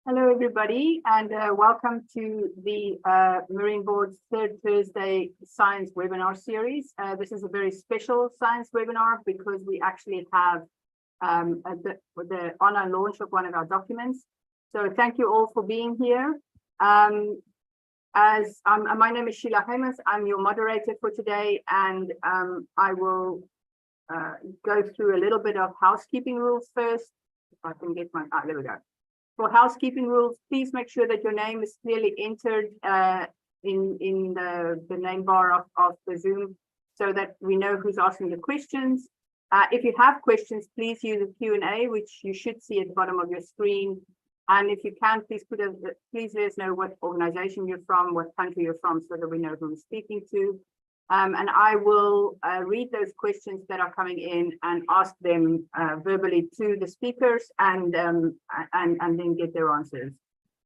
Hello, everybody, and welcome to the Marine Board's third Thursday Science Webinar Series. This is a very special science webinar because we actually have the honor launch of one of our documents. So thank you all for being here. My name is Sheila Hemas. I'm your moderator for today, and I will go through a little bit of housekeeping rules first. If I can get my, there we go. For housekeeping rules, please make sure that your name is clearly entered in the name bar of the Zoom so that we know who's asking the questions. If you have questions, please use the Q&A, which you should see at the bottom of your screen. And if you can, please let us know what organization you're from, what country you're from, so that we know who we're speaking to. And I will read those questions that are coming in and ask them verbally to the speakers and then get their answers.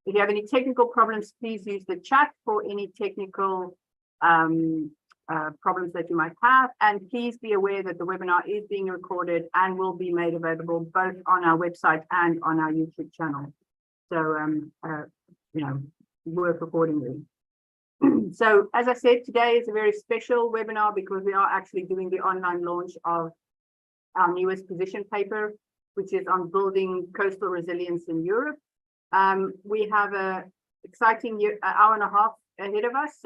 If you have any technical problems, please use the chat for any technical problems that you might have. And please be aware that the webinar is being recorded and will be made available both on our website and on our YouTube channel. So, work accordingly. So, as I said, today is a very special webinar because we are actually doing the online launch of our newest position paper, which is on building coastal resilience in Europe. We have an exciting hour and a half ahead of us.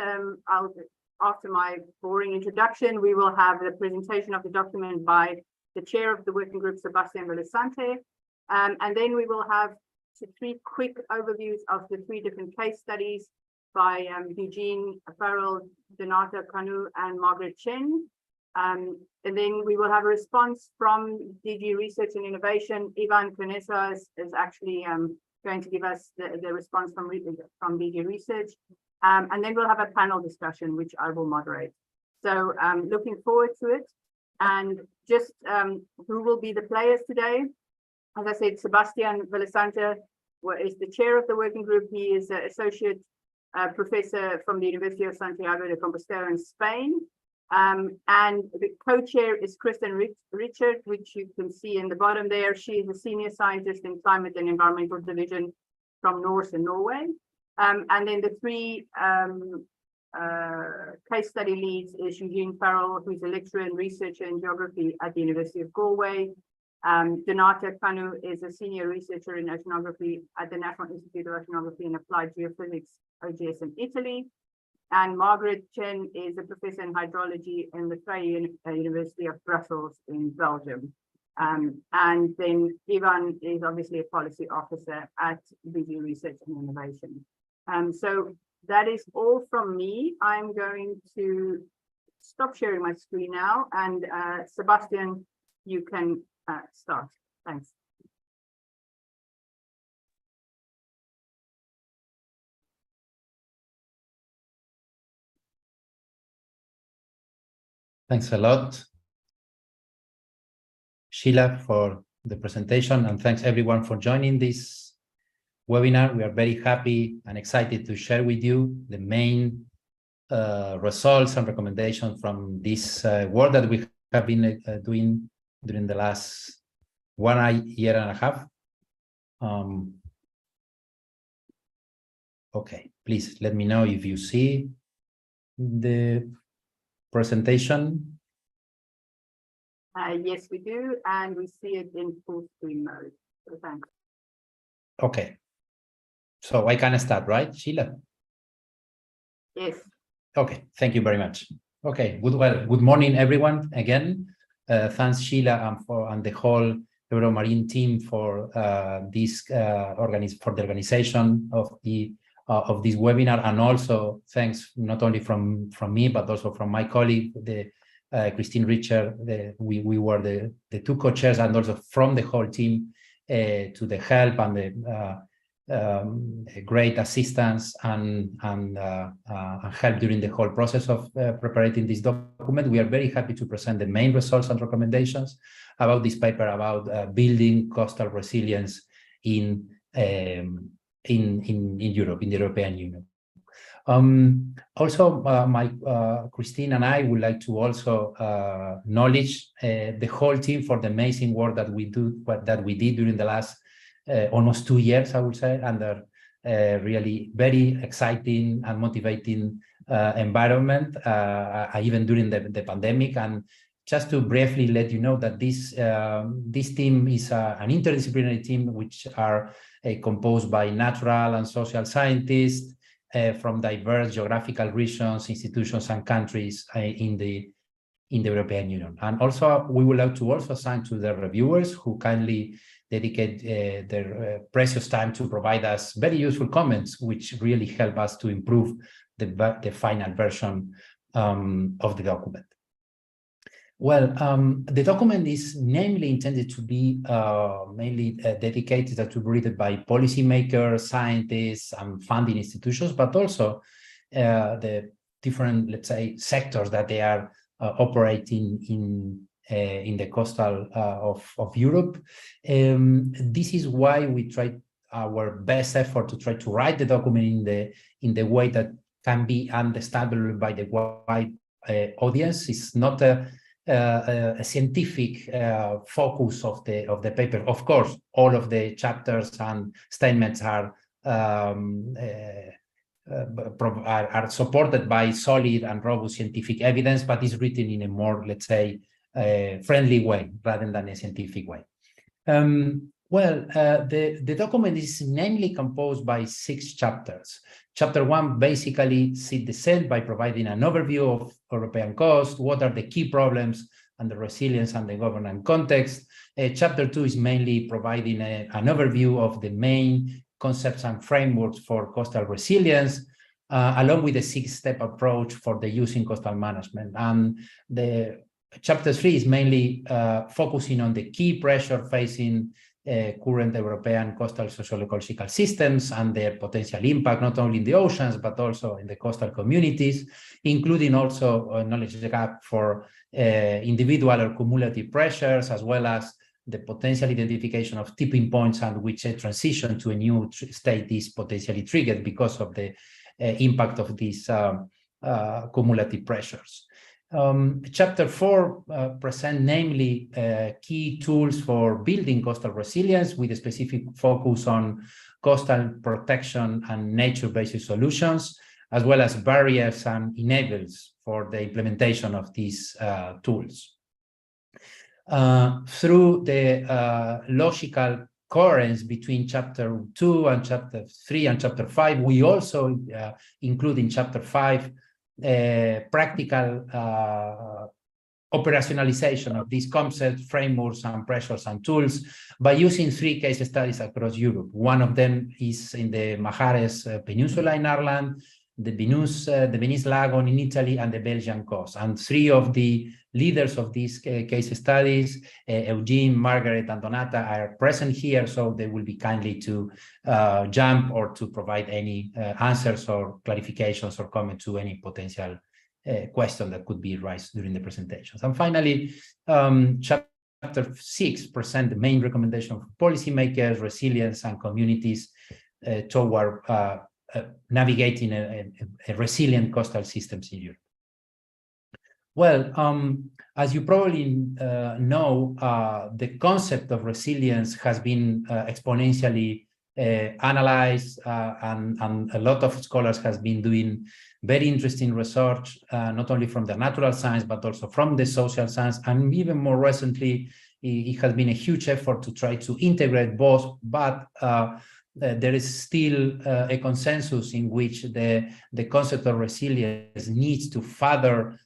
After my boring introduction, we will have the presentation of the document by the chair of the working group, Sebastian Villasante. And then we will have three quick overviews of the three different case studies by Eugene Farrell, Donata Kanu, and Margaret Chen. And then we will have a response from DG Research and Innovation. Ivan Conesa is actually going to give us the response from DG Research. And then we'll have a panel discussion, which I will moderate. So looking forward to it. And just who will be the players today? As I said, Sebastian Villasante is the chair of the working group. He is an associate professor from the University of Santiago de Compostela in Spain. And the co-chair is Kristen Richard, which you can see in the bottom there. She is a senior scientist in climate and environmental division from Norse in Norway. And then the three case study leads is Eugene Farrell, who's a lecturer and researcher in geography at the University of Galway. Donata Kanu is a senior researcher in oceanography at the National Institute of Oceanography and Applied Geophysics, OGS in Italy. And Margaret Chen is a professor in hydrology in the Vrije University of Brussels in Belgium. And then Ivan is obviously a policy officer at DG Research and Innovation. So that is all from me. I'm going to stop sharing my screen now. And Sebastian, you can start. Thanks. Thanks a lot, Sheila, for the presentation, and thanks everyone for joining this webinar. We are very happy and excited to share with you the main results and recommendations from this work that we have been doing during the last 1 year and a half. Okay, please let me know if you see the presentation. Yes, we do, and we see it in full screen mode. So thanks. Okay, so I can start, right, Sheila? Yes. Okay, thank you very much. Okay, good morning, everyone. Again, thanks, Sheila, and the whole Euromarine team for the organization of this webinar, and also thanks not only from me but also from my colleague, Christine Richard. We were the two co-chairs, and also from the whole team to the help and the great assistance and help during the whole process of preparing this document. We are very happy to present the main results and recommendations about this paper about building coastal resilience in Europe, in the European Union. Also, Christine and I would like to also acknowledge the whole team for the amazing work that we did during the last almost 2 years, I would say, under really very exciting and motivating environment, even during the pandemic. And just to briefly let you know that this team is an interdisciplinary team, which are composed by natural and social scientists from diverse geographical regions, institutions, and countries in the European Union. And also, we would like to also thank to the reviewers who kindly dedicate their precious time to provide us very useful comments, which really help us to improve the final version of the document. Well, the document is namely intended to be mainly dedicated to be read by policymakers, scientists, and funding institutions, but also the different, let's say, sectors that they are operating in the coastal of Europe. This is why we try our best effort to try to write the document in the way that can be understandable by the wide audience. It's not a scientific focus of the paper. Of course, all of the chapters and statements are supported by solid and robust scientific evidence, but is written in a more, let's say, friendly way rather than a scientific way. The document is mainly composed by 6 chapters. Chapter 1 basically sets the scene by providing an overview of European coast, what are the key problems and the resilience and the governance context. Chapter 2 is mainly providing an overview of the main concepts and frameworks for coastal resilience, along with a 6-step approach for the use in coastal management. And the Chapter 3 is mainly focusing on the key pressure facing current European coastal socio-ecological systems and their potential impact, not only in the oceans, but also in the coastal communities, including also a knowledge gap for individual or cumulative pressures, as well as the potential identification of tipping points at which a transition to a new state is potentially triggered because of the impact of these cumulative pressures. Chapter 4 presents namely key tools for building coastal resilience with a specific focus on coastal protection and nature-based solutions, as well as barriers and enablers for the implementation of these tools. Through the logical coherence between Chapter 2 and Chapter 3 and Chapter 5, we also include in Chapter 5 practical operationalization of these concepts, frameworks, and pressures and tools by using 3 case studies across Europe. One of them is in the Mahares Peninsula in Ireland, the Venice Lagoon in Italy, and the Belgian coast. And 3 of the leaders of these case studies, Eugene, Margaret, and Donata, are present here, so they will be kindly to jump or to provide any answers or clarifications or comment to any potential question that could be raised during the presentations. And finally, Chapter 6 presents the main recommendation for policymakers, resilience, and communities toward navigating a resilient coastal systems in Europe. Well, as you probably know, the concept of resilience has been exponentially analyzed, and a lot of scholars have been doing very interesting research, not only from the natural science, but also from the social science. And even more recently, it has been a huge effort to try to integrate both, but there is still a consensus in which the concept of resilience needs to further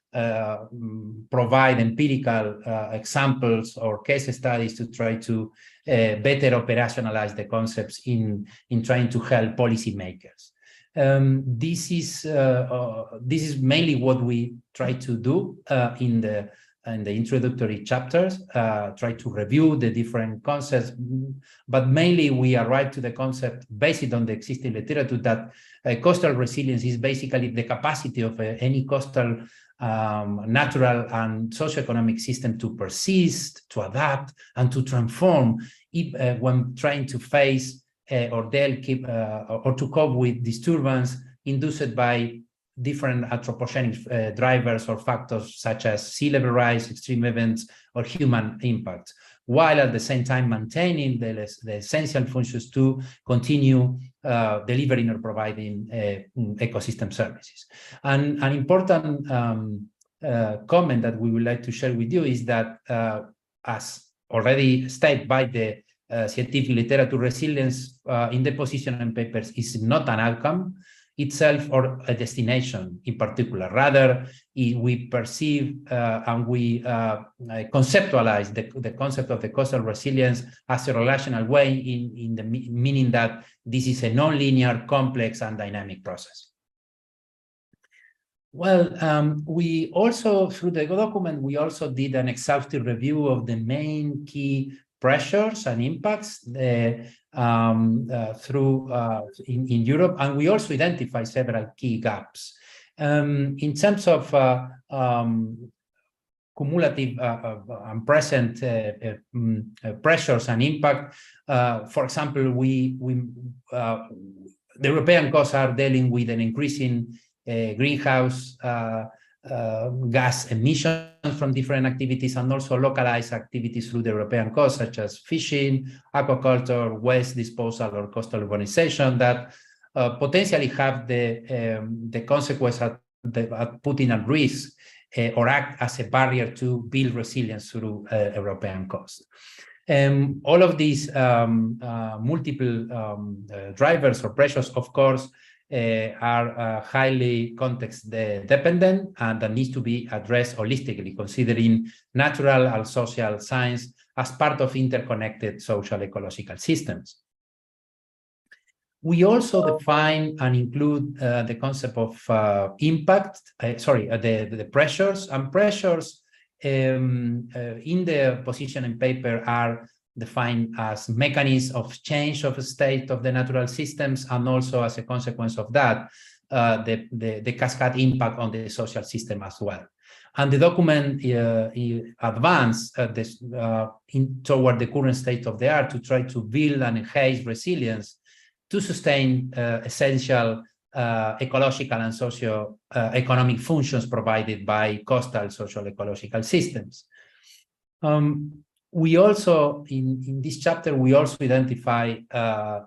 provide empirical examples or case studies to try to better operationalize the concepts in trying to help policymakers. This is mainly what we try to do in the introductory chapters, try to review the different concepts, but mainly we arrive to the concept based on the existing literature that coastal resilience is basically the capacity of any coastal natural and socioeconomic system to persist, to adapt, and to transform when trying to face or to cope with disturbance induced by different anthropogenic drivers or factors such as sea level rise, extreme events, or human impacts. while at the same time maintaining the essential functions to continue delivering or providing ecosystem services. And an important comment that we would like to share with you is that, as already stated by the scientific literature, resilience in the positioning papers is not an outcome itself or a destination in particular. Rather, we perceive and we conceptualize the concept of the coastal resilience as a relational way, in the meaning that this is a non-linear, complex, and dynamic process. Well, we also, through the document, we also did an exhaustive review of the main key pressures and impacts in Europe, and we also identify several key gaps. In terms of cumulative and present pressures and impact, for example, the European coasts are dealing with an increasing greenhouse gas emissions from different activities, and also localized activities through the European coast, such as fishing, aquaculture, waste disposal, or coastal urbanization, that potentially have the consequence of putting at risk or act as a barrier to build resilience through European coast. All of these multiple drivers or pressures, of course, are highly context dependent, and that needs to be addressed holistically, considering natural and social science as part of interconnected social ecological systems. We also define and include the concept of impact, the pressures, and pressures in the positioning paper are defined as mechanisms of change of state of the natural systems, and also as a consequence of that, the cascade impact on the social system as well. And the document advanced toward the current state of the art to try to build and enhance resilience to sustain essential ecological and socio-economic functions provided by coastal social ecological systems. We also, in this chapter, we also identify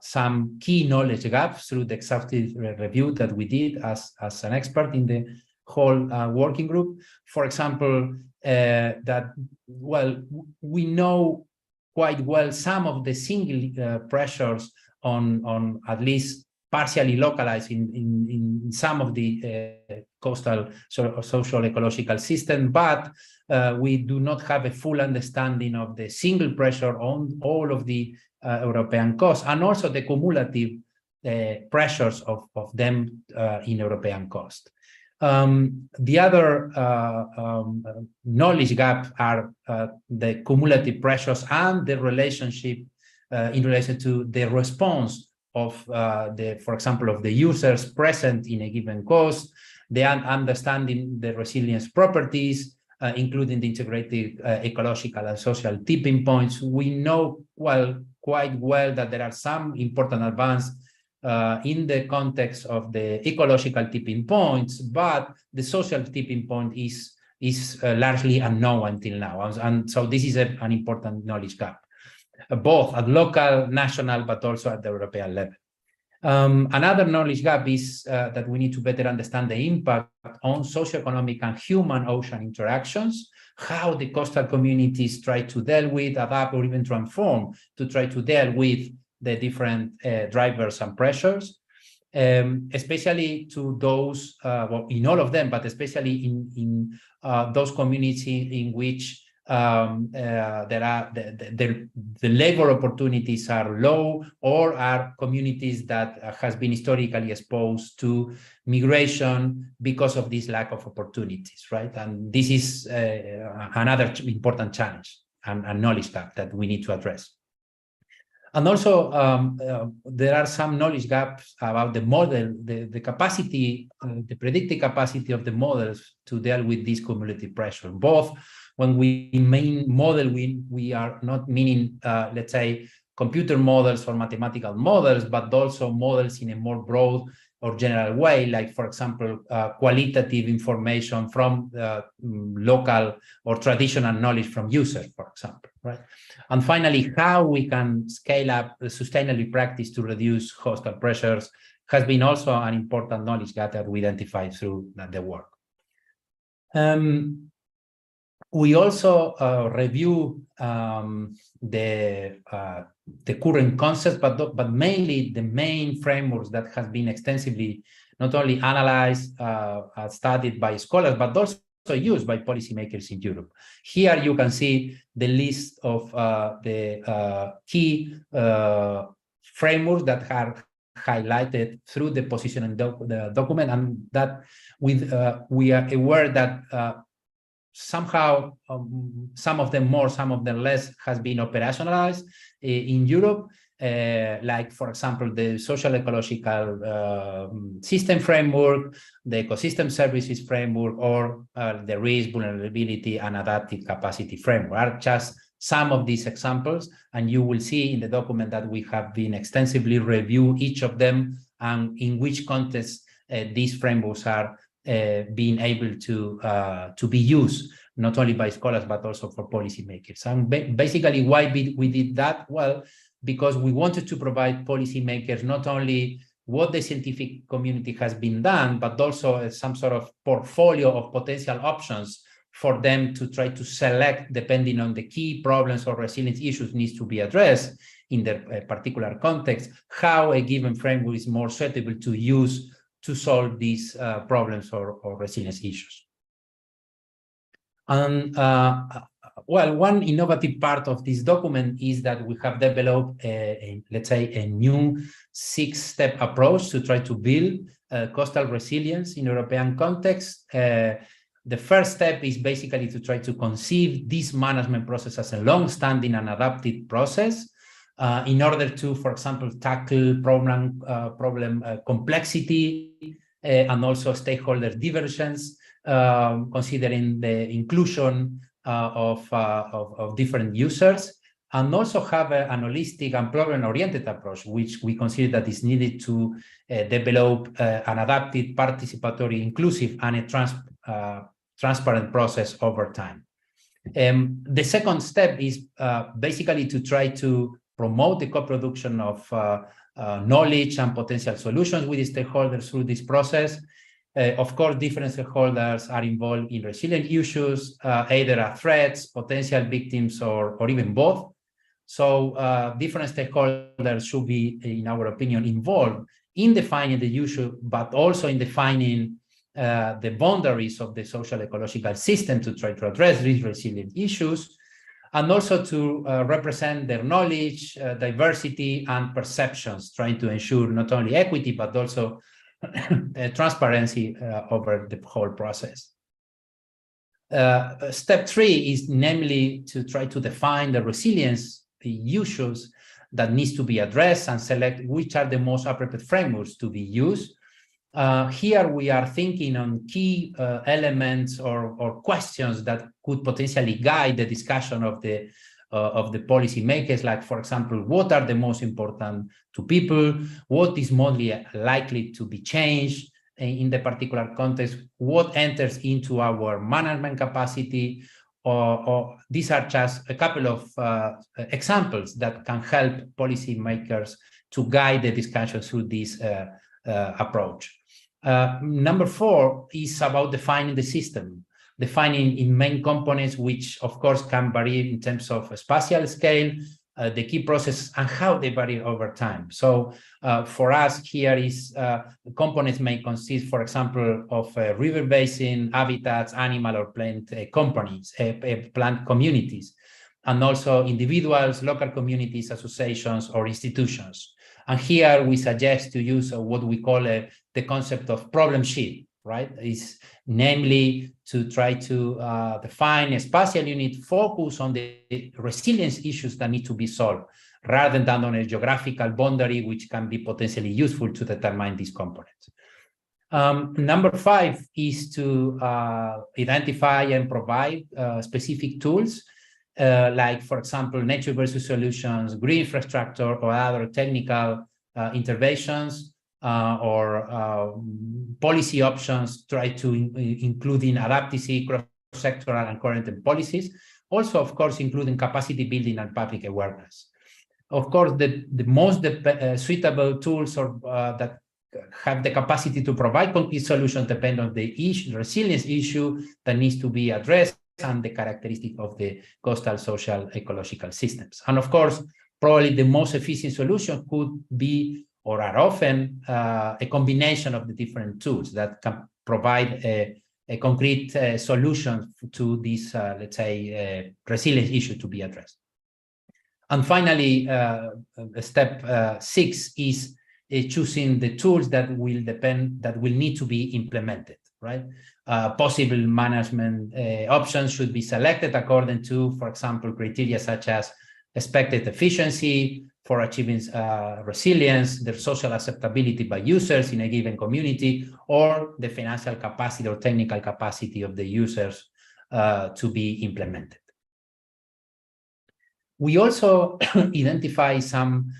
some key knowledge gaps through the exhaustive review that we did as an expert in the whole working group. For example, that, well, we know quite well some of the single pressures on at least partially localized in some of the coastal social ecological system, but we do not have a full understanding of the single pressure on all of the European coasts, and also the cumulative pressures of them in European coast. The other knowledge gap are the cumulative pressures and the relationship in relation to the response of for example, of the users present in a given coast, the understanding the resilience properties, including the integrated ecological and social tipping points. We know quite well that there are some important advances in the context of the ecological tipping points, but the social tipping point is largely unknown until now. And so this is an important knowledge gap, both at local, national, but also at the European level. Another knowledge gap is that we need to better understand the impact on socioeconomic and human-ocean interactions, how the coastal communities try to deal with, adapt, or even transform to try to deal with the different drivers and pressures, especially to those, well, in all of them, but especially in those communities in which there are the labor opportunities are low, or are communities that has been historically exposed to migration because of this lack of opportunities, right? And this is another important challenge and knowledge gap that we need to address. And also, there are some knowledge gaps about the model, the capacity, the predictive capacity of the models to deal with this cumulative pressure. Both when we mean model, we are not meaning, let's say, computer models or mathematical models, but also models in a more broad or general way, like, for example, qualitative information from local or traditional knowledge from users, for example, right? And finally, how we can scale up the sustainable practice to reduce hostile pressures has been also an important knowledge gather we identified through the work. We also review the current concepts, but mainly the main frameworks that has been extensively not only analyzed, studied by scholars, but also used by policymakers in Europe. Here you can see the list of the key frameworks that are highlighted through the positioning document, and that we are aware that somehow some of them more, some of them less has been operationalized in Europe, like, for example, the social ecological system framework, the ecosystem services framework, or the risk, vulnerability, and adaptive capacity framework are just some of these examples. And you will see in the document that we have been extensively review each of them and in which context these frameworks are being able to be used, not only by scholars, but also for policymakers. And basically, why we did that? Well, because we wanted to provide policymakers not only what the scientific community has been done, but also some sort of portfolio of potential options for them to try to select, depending on the key problems or resilience issues needs to be addressed in their particular context, how a given framework is more suitable to use to solve these problems or resilience issues. And well, one innovative part of this document is that we have developed, let's say, a new 6-step approach to try to build coastal resilience in European context. The first step is basically to try to conceive this management process as a long-standing and adaptive process in order to, for example, tackle problem complexity and also stakeholder divergence, considering the inclusion of different users, and also have an holistic and problem-oriented approach, which we consider that is needed to develop an adaptive, participatory, inclusive, and a transparent process over time. The second step is basically to try to promote the co-production of knowledge and potential solutions with the stakeholders through this process. Of course, different stakeholders are involved in resilient issues, either as threats, potential victims, or even both. So different stakeholders should be, in our opinion, involved in defining the issue, but also in defining the boundaries of the social ecological system to try to address these resilient issues, and also to represent their knowledge, diversity, and perceptions, trying to ensure not only equity, but also transparency over the whole process. Step 3 is namely to try to define the resilience issues that needs to be addressed and select which are the most appropriate frameworks to be used. Here we are thinking on key elements or questions that could potentially guide the discussion of the policy makers, like, for example, what are the most important to people, what is most likely to be changed in the particular context, what enters into our management capacity, or these are just a couple of examples that can help policymakers to guide the discussion through this approach. Number 4 is about defining the system, defining in main components, which of course can vary in terms of spatial scale, the key process, and how they vary over time. So for us here is components may consist, for example, of river basin, habitats, animal or plant plant communities, and also individuals, local communities, associations, or institutions. And here we suggest to use what we call the concept of problem sheet, right? Is namely to try to define a spatial unit, focus on the resilience issues that need to be solved, rather than on a geographical boundary, which can be potentially useful to determine these components. Number 5 is to identify and provide specific tools, like, for example, nature versus solutions, green infrastructure, or other technical interventions or policy options, try to include in adaptive, cross-sectoral and current policies. Also, of course, including capacity building and public awareness. Of course, the most suitable tools or that have the capacity to provide concrete solutions depend on the resilience issue that needs to be addressed and the characteristic of the coastal social ecological systems. And of course, probably the most efficient solution could be or are often a combination of the different tools that can provide a concrete solution to this, let's say, resilience issue to be addressed. And finally, step 6 is choosing the tools that will need to be implemented, right? Possible management options should be selected according to, for example, criteria such as expected efficiency for achieving resilience, the social acceptability by users in a given community, or the financial capacity or technical capacity of the users to be implemented. We also identify some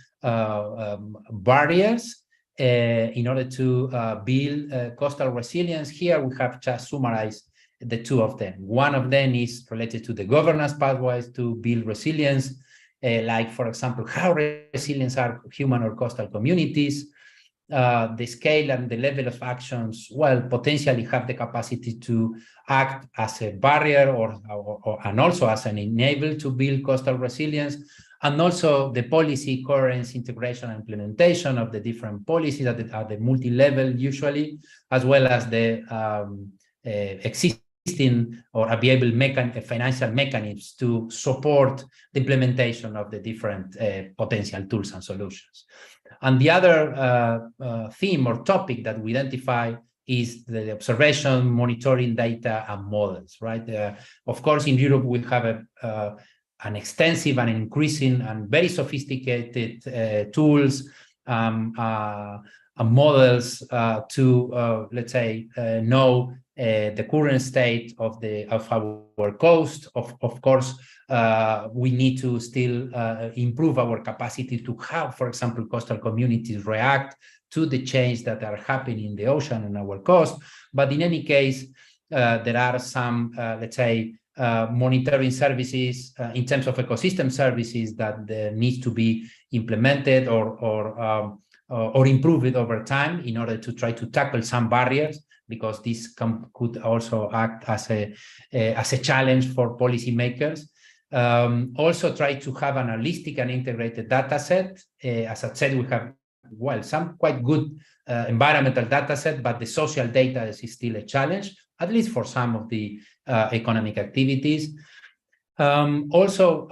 barriers in order to build coastal resilience. Here we have just summarized the 2 of them. One of them is related to the governance pathways to build resilience, like, for example, how resilient are human or coastal communities. The scale and the level of actions, well, potentially have the capacity to act as a barrier and also as an enabler to build coastal resilience, and also the policy coherence, integration, and implementation of the different policies at the multi-level usually, as well as the existing or available financial mechanisms to support the implementation of the different potential tools and solutions. And the other theme or topic that we identify is the observation, monitoring data, and models, right? Of course, in Europe, we have an extensive and increasing and very sophisticated tools and models to, let's say, know the current state of our coast. Of course, we need to still improve our capacity to have, for example, coastal communities react to the change that are happening in the ocean and our coast. But in any case, there are some, let's say, monitoring services in terms of ecosystem services that needs to be implemented or improved over time in order to try to tackle some barriers, because this could also act as a challenge for policymakers. Also try to have an holistic and integrated data set. As I said, we have, well, some quite good environmental data set, but the social data is still a challenge, at least for some of the economic activities. Also,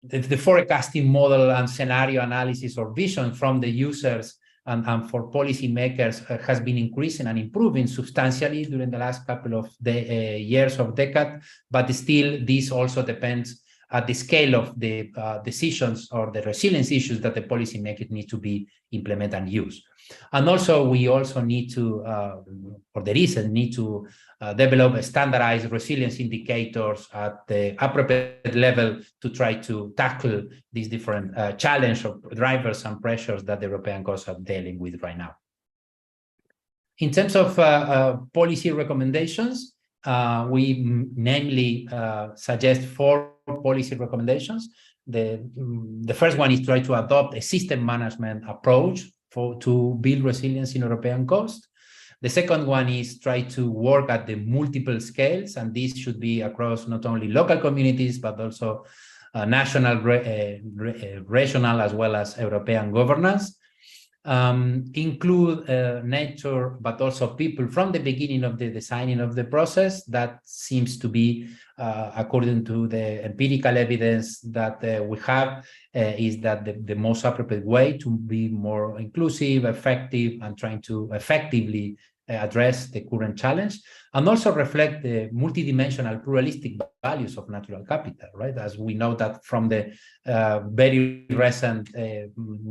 the forecasting model and scenario analysis or vision from the users and for policymakers has been increasing and improving substantially during the last couple of years or decade, but still this also depends at the scale of the decisions or the resilience issues that the policymakers need to be implemented and used. And also we also need to, or there is a need to develop standardized resilience indicators at the appropriate level to try to tackle these different challenges of drivers and pressures that the European coasts are dealing with right now. In terms of policy recommendations, we namely suggest 4 policy recommendations. The first one is try to adopt a system management approach to build resilience in European coast. The second one is try to work at the multiple scales, and this should be across not only local communities, but also national, regional, as well as European governance. Include nature, but also people from the beginning of the designing of the process. That seems to be, according to the empirical evidence that we have, is that the most appropriate way to be more inclusive, effective, and trying to effectively address the current challenge, and also reflect the multidimensional pluralistic values of natural capital, right? As we know that from the very recent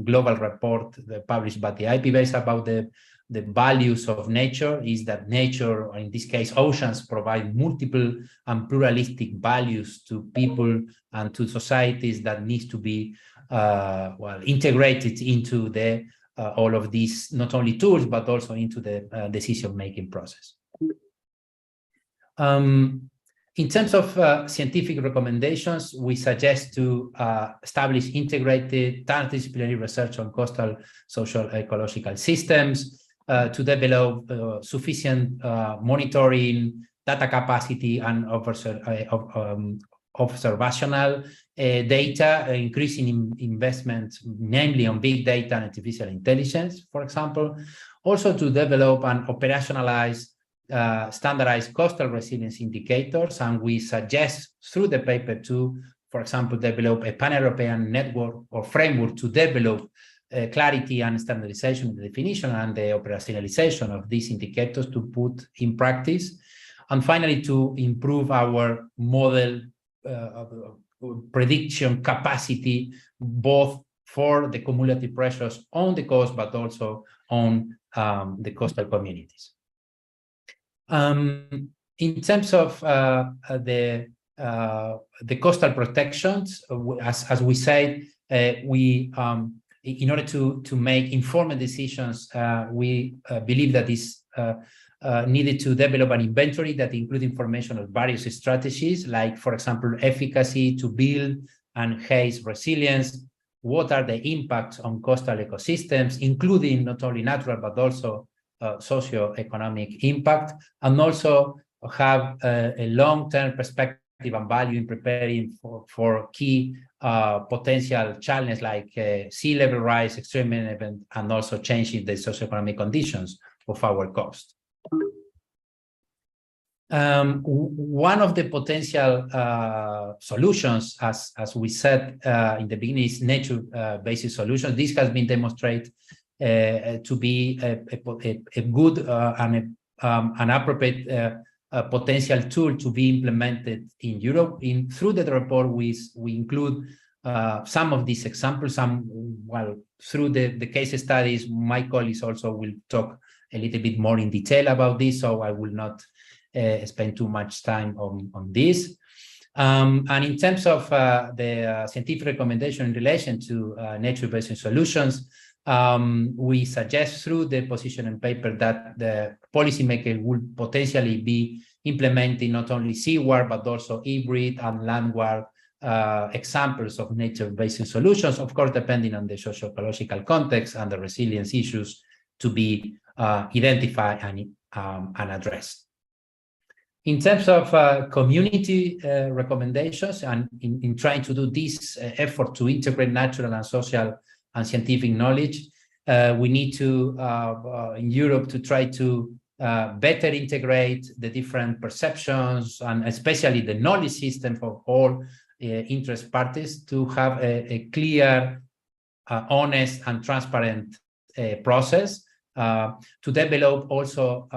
global report published by the IPBES about the values of nature, is that nature, or in this case oceans, provide multiple and pluralistic values to people and to societies that needs to be well integrated into the all of these, not only tools, but also into the decision-making process. In terms of scientific recommendations, we suggest to establish integrated transdisciplinary research on coastal social ecological systems, to develop sufficient monitoring, data capacity, and observational data, increasing investment, namely on big data and artificial intelligence, for example. Also to develop and operationalize standardized coastal resilience indicators, and we suggest through the paper to, for example, develop a pan-European network or framework to develop clarity and standardization in the definition and the operationalization of these indicators to put in practice. And finally, to improve our model prediction capacity, both for the cumulative pressures on the coast, but also on the coastal communities. In terms of the coastal protections, as we said, in order to make informed decisions, we believe that is needed to develop an inventory that includes information of various strategies, like, for example, efficacy to build and enhance resilience. What are the impacts on coastal ecosystems, including not only natural, but also socio-economic impact, and also have a long-term perspective and value in preparing for key potential challenges like sea level rise, extreme event, and also changing the socio-economic conditions of our coast. One of the potential solutions, as we said in the beginning, is nature-based solutions. This has been demonstrated to be a good and an appropriate potential tool to be implemented in Europe. Through the report, we include some of these examples. Through the case studies, my colleagues also will talk a little bit more in detail about this, so I will not spend too much time on this. And in terms of the scientific recommendation in relation to nature-based solutions, we suggest through the position and paper that the policymaker would potentially be implementing not only seaward, but also hybrid and landward examples of nature-based solutions, of course, depending on the socio-ecological context and the resilience issues to be identified and addressed. In terms of community recommendations, and in trying to do this effort to integrate natural and social and scientific knowledge, we need to, in Europe, to try to better integrate the different perceptions and especially the knowledge system for all interest parties to have a clear, honest and transparent process, to develop also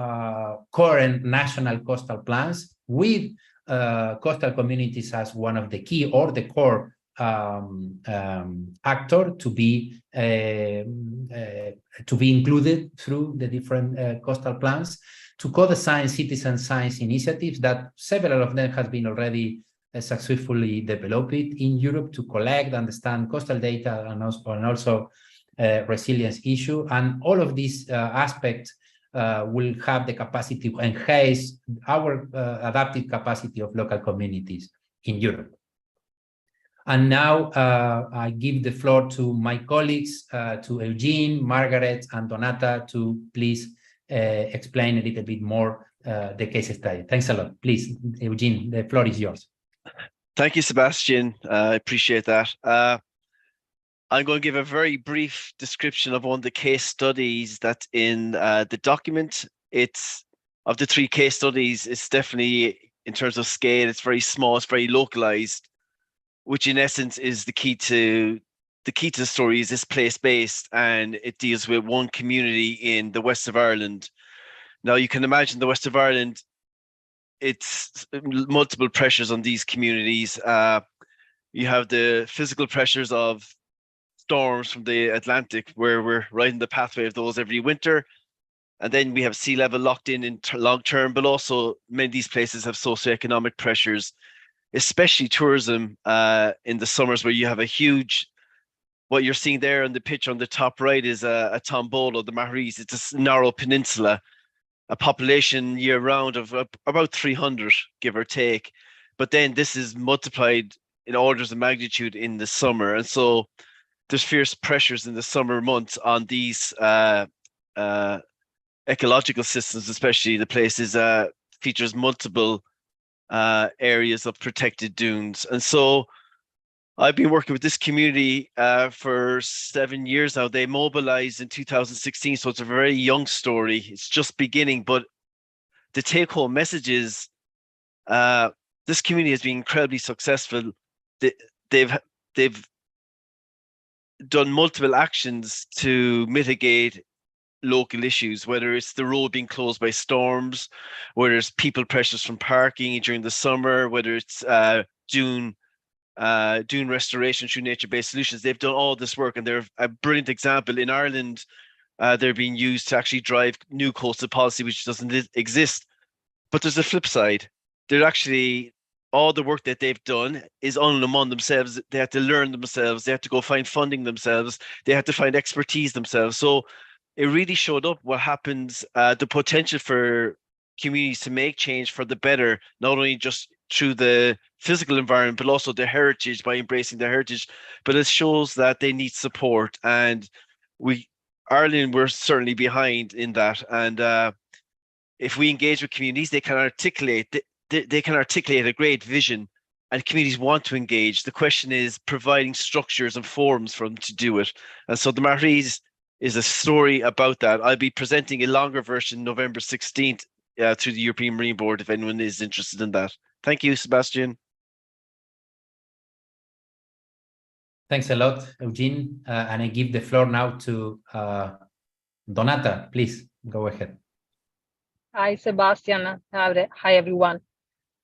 current national coastal plans with coastal communities as one of the key or the core actor to be included through the different coastal plans, to co-design citizen science initiatives that several of them have been already successfully developed in Europe to collect, understand coastal data and also resilience issue. And all of these aspects will have the capacity to enhance our adaptive capacity of local communities in Europe. And now I give the floor to my colleagues, to Eugene, Margaret, and Donata, to please explain a little bit more the case study. Thanks a lot. Please, Eugene, the floor is yours. Thank you, Sebastian. I appreciate that. I'm going to give a very brief description of one of the case studies that's in the document. It's of the 3 case studies, it's definitely, in terms of scale, it's very small, it's very localized, which in essence is the key to the story. Is it's place-based, and it deals with one community in the west of Ireland. Now you can imagine the west of Ireland, it's multiple pressures on these communities. You have the physical pressures of storms from the Atlantic, where we're riding the pathway of those every winter. And then we have sea level locked in long term, but also many of these places have socioeconomic pressures, especially tourism in the summers, where you have a huge, what you're seeing there on the picture on the top right is a tombolo, the Maharis. It's a narrow peninsula, a population year round of about 300, give or take. But then this is multiplied in orders of magnitude in the summer. And so there's fierce pressures in the summer months on these ecological systems, especially the places features multiple areas of protected dunes. And so I've been working with this community for 7 years now. They mobilized in 2016, so it's a very young story. It's just beginning, but the take-home message is this community has been incredibly successful. They've done multiple actions to mitigate local issues, whether it's the road being closed by storms, whether it's people pressures from parking during the summer, whether it's dune restoration through nature-based solutions. They've done all this work, and they're a brilliant example. In Ireland, they're being used to actually drive new coastal policy, which doesn't exist. But there's a flip side. They're actually, all the work that they've done is on them on themselves. They have to learn themselves. They have to go find funding themselves. They have to find expertise themselves. So it really showed up what happens, the potential for communities to make change for the better, not only just through the physical environment, but also their heritage, by embracing their heritage. But it shows that they need support. And Ireland, we're certainly behind in that. And if we engage with communities, they can articulate a great vision, and communities want to engage. The question is providing structures and forums for them to do it. And so the Maharis is a story about that. I'll be presenting a longer version November 16th through the European Marine Board if anyone is interested in that. Thank you, Sebastian. Thanks a lot, Eugene. And I give the floor now to Donata. Please go ahead. Hi, Sebastian. Hi, everyone.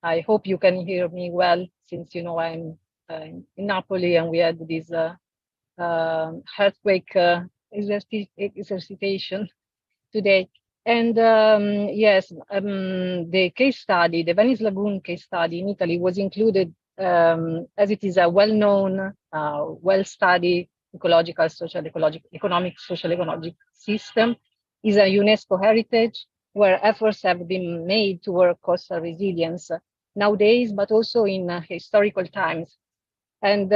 I hope you can hear me well, since I'm in Napoli and we had this earthquake exercitation today. And yes, the case study, the Venice Lagoon case study in Italy was included as it is a well-known, well-studied ecological, economic, social, ecological system, is a UNESCO heritage where efforts have been made to work coastal resilience nowadays, but also in historical times. And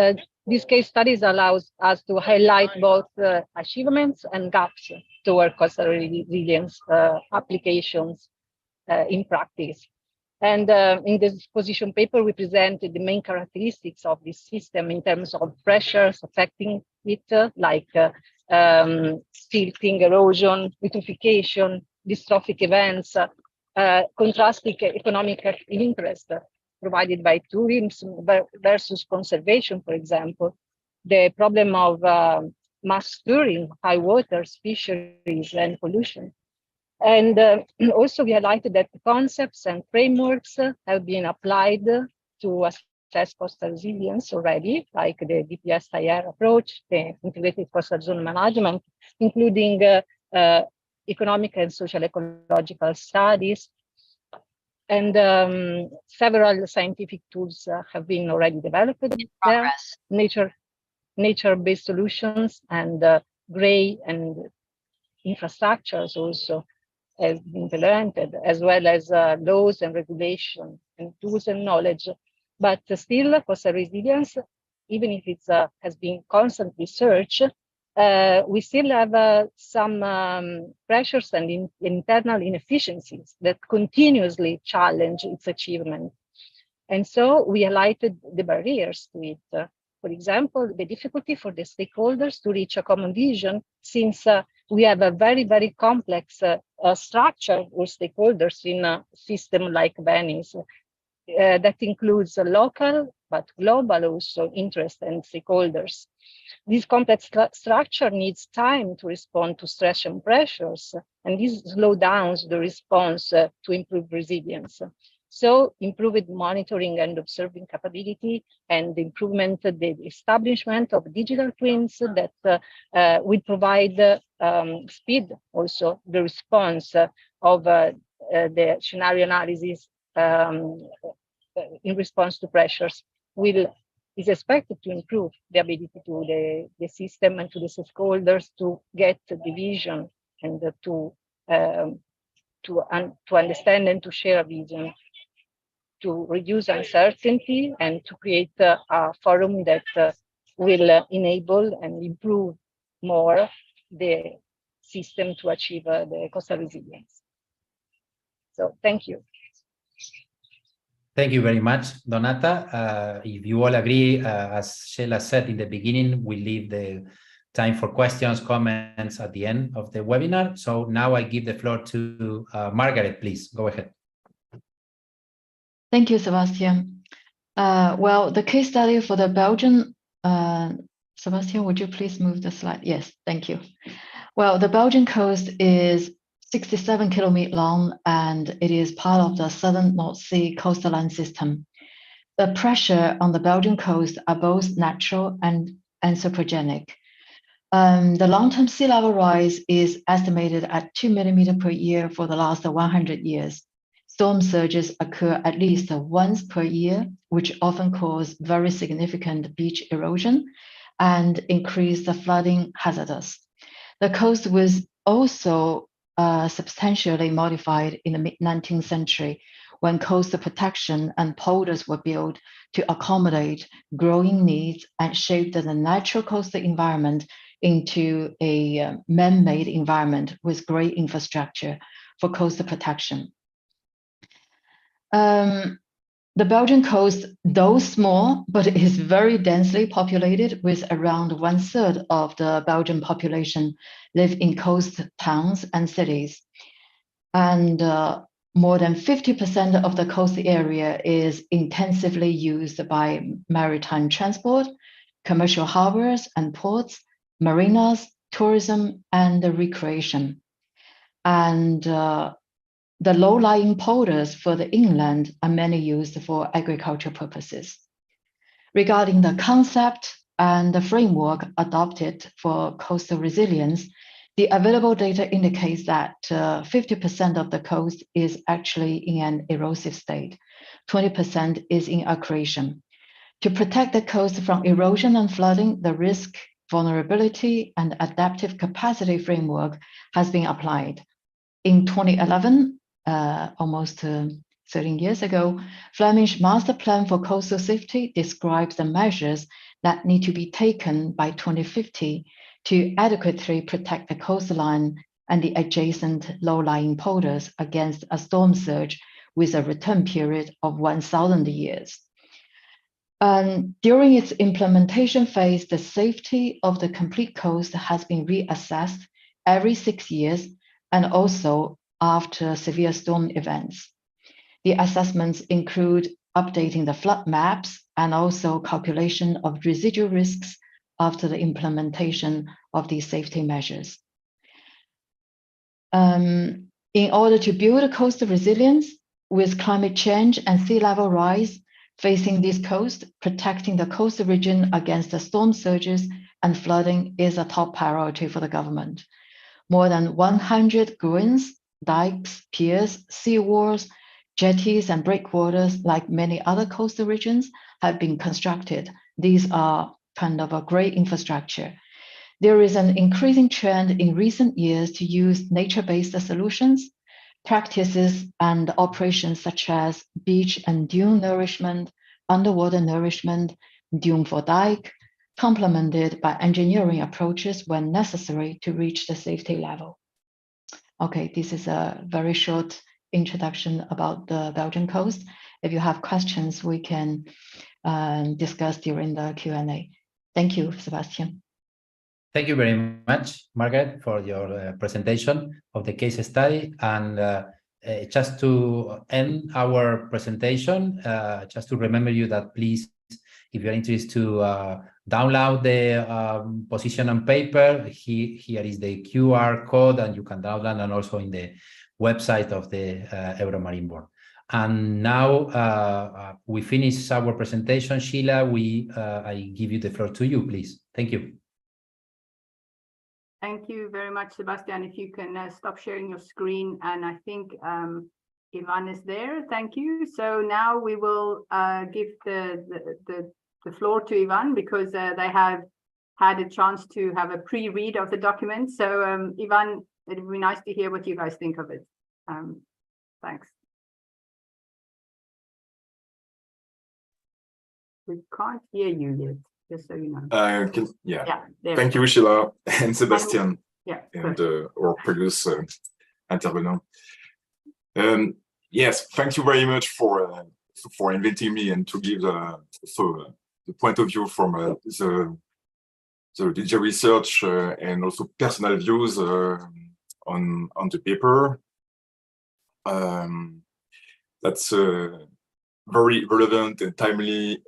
these case studies allows us to highlight both achievements and gaps toward coastal resilience applications in practice. And in this position paper, we presented the main characteristics of this system in terms of pressures affecting it, like silting, erosion, eutrophication, dystrophic events, contrasting economic interest provided by tourism versus conservation, for example, the problem of mass stirring, high waters, fisheries, and pollution. And also we highlighted that concepts and frameworks have been applied to assess coastal resilience already, like the DPS-IR approach, the integrated coastal zone management, including economic and social ecological studies. And several scientific tools have been already developed there. Nature-based solutions and gray and infrastructures also has been implemented, as well as laws and regulation and tools and knowledge. But still, coastal resilience, even if it has been constantly searched, we still have some pressures and internal inefficiencies that continuously challenge its achievement. And so we highlighted the barriers to it. For example, the difficulty for the stakeholders to reach a common vision, since we have a very, very complex structure with stakeholders in a system like Venice that includes local, but global also interest and stakeholders. This complex structure needs time to respond to stress and pressures, and this slows down the response to improve resilience. So improved monitoring and observing capability and the establishment of digital twins that will provide speed also the response of the scenario analysis in response to pressures will is expected to improve the ability to the system and to the stakeholders to get the vision and to understand and to share a vision, to reduce uncertainty and to create a forum that will enable and improve more the system to achieve the coastal resilience. So thank you. Thank you very much, Donata. If you all agree, as Sheila said in the beginning, we leave the time for questions, comments at the end of the webinar. So now I give the floor to Margaret, please. Go ahead. Thank you, Sebastian. Well, the case study for the Belgian, Sebastian, would you please move the slide? Yes, thank you. Well, the Belgian coast is 67 kilometers long, and it is part of the Southern North Sea coastal line system. The pressure on the Belgian coast are both natural and anthropogenic. The long-term sea level rise is estimated at 2 millimeters per year for the last 100 years. Storm surges occur at least once per year, which often cause very significant beach erosion and increase the flooding hazardous. The coast was also substantially modified in the mid-19th century when coastal protection and polders were built to accommodate growing needs and shaped the natural coastal environment into a man-made environment with great infrastructure for coastal protection. The Belgian coast, though small, but it is very densely populated, with around 1/3 of the Belgian population live in coast towns and cities. And more than 50% of the coast area is intensively used by maritime transport, commercial harbors and ports, marinas, tourism, and recreation. And the low-lying polders for the inland are mainly used for agricultural purposes. Regarding the concept and the framework adopted for coastal resilience, the available data indicates that 50% of the coast is actually in an erosive state, 20% is in accretion. To protect the coast from erosion and flooding, the risk, vulnerability, and adaptive capacity framework has been applied. In 2011, almost 13 years ago, Flemish Master Plan for Coastal Safety describes the measures that need to be taken by 2050 to adequately protect the coastline and the adjacent low-lying polders against a storm surge with a return period of 1,000 years. During its implementation phase, the safety of the complete coast has been reassessed every 6 years and also after severe storm events. The assessments include updating the flood maps and also calculation of residual risks after the implementation of these safety measures. In order to build a coastal resilience with climate change and sea level rise facing this coast, protecting the coastal region against the storm surges and flooding is a top priority for the government. More than 100 gruins, dikes, piers, seawalls, jetties, and breakwaters, like many other coastal regions, have been constructed. These are kind of a great infrastructure. There is an increasing trend in recent years to use nature-based solutions, practices, and operations such as beach and dune nourishment, underwater nourishment, dune for dike, complemented by engineering approaches when necessary to reach the safety level. Okay, this is a very short introduction about the Belgian coast. If you have questions, we can discuss during the Q&A. Thank you, Sebastian. Thank you very much, Margaret, for your presentation of the case study. And just to end our presentation, just to remember you that please, if you're interested to download the position on paper, here is the QR code, and you can download, and also in the website of the Euromarine Board. And now we finish our presentation. Sheila, I give you the floor to you, please. Thank you. Thank you very much, Sebastian. If you can stop sharing your screen, and I think Ivan is there. Thank you. So now we will give the the floor to Ivan because they have had a chance to have a pre-read of the document. So Ivan, it would be nice to hear what you guys think of it. Thanks. We can't hear you yet, just so you know. Yeah. There Thank you, Sheila and Sebastian, Yeah. and our previous intervenant. Yes, thank you very much for inviting me and to give the point of view from the digital research and also personal views on the paper. That's a very relevant and timely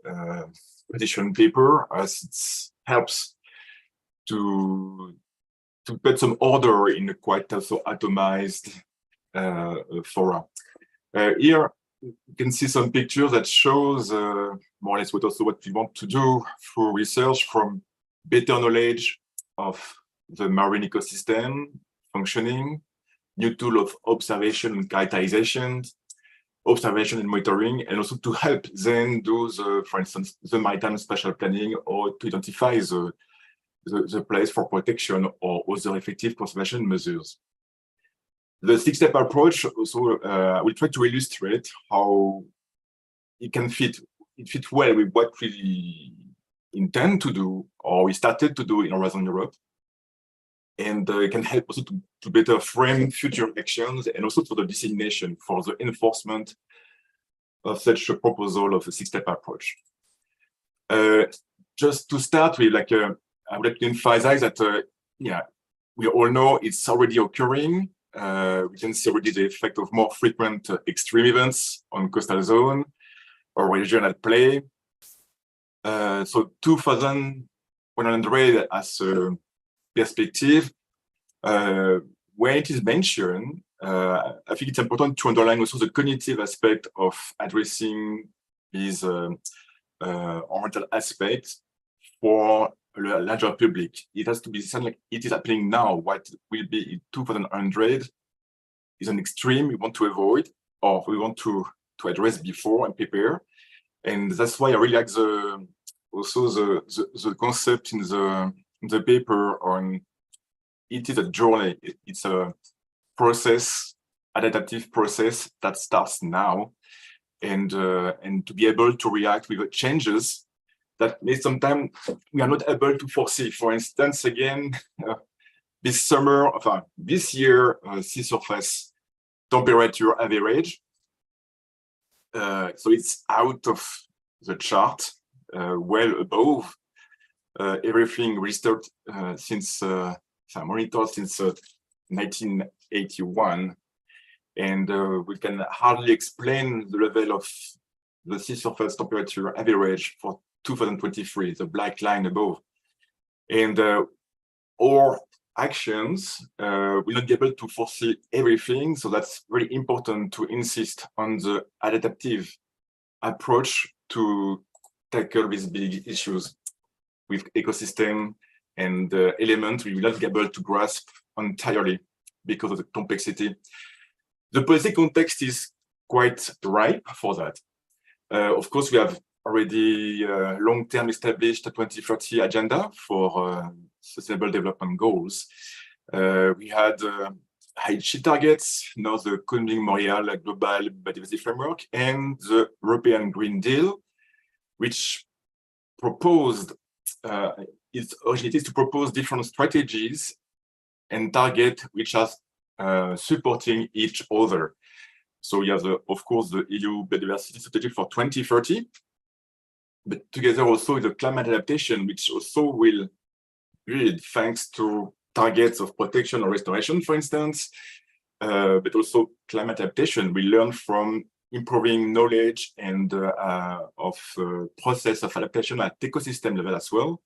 petition paper, as it helps to put some order in a quite also atomized fora. Here you can see some pictures that shows more or less what we want to do through research, from better knowledge of the marine ecosystem functioning, new tool of observation and characterization, observation and monitoring, and also to help then do for instance, the maritime spatial planning, or to identify the place for protection or other effective conservation measures. The six-step approach also will try to illustrate how it can fit well with what we intend to do, or we started to do in Horizon Europe. And it can help also to better frame future actions, and also for the designation for the enforcement of such a proposal of a six-step approach. Just to start with, I would like to emphasize that, we all know it's already occurring. We can see already the effect of more frequent extreme events on coastal zone or regional play. So 2100 as a perspective, when it is mentioned, I think it's important to underline also the cognitive aspect of addressing these oriental aspects for a larger public. It has to be something like it is happening now. What will be in 2100 is an extreme we want to avoid, or we want to address before and prepare. And that's why I really like the concept in the paper on it is a journey. It's a process, adaptive process that starts now, and to be able to react with the changes that may sometimes we are not able to foresee. For instance, again, this year, sea surface temperature average. So it's out of the chart, well above everything registered since monitored since 1981, and we can hardly explain the level of the sea surface temperature average for 2023, the black line above. And our actions will not be able to foresee everything, so that's very important to insist on the adaptive approach to tackle these big issues with ecosystem and elements we will not be able to grasp entirely because of the complexity. The policy context is quite ripe for that. Of course, we have already long-term established a 2030 agenda for sustainable development goals. We had Aichi targets, now the Kunming-Montreal Global Biodiversity Framework, and the European Green Deal, which proposed its originality is to propose different strategies and target which are supporting each other. So we have, of course, the EU biodiversity strategy for 2030, but together also with the climate adaptation, which also will build thanks to targets of protection or restoration, for instance, but also climate adaptation. We learn from improving knowledge and of process of adaptation at ecosystem level as well.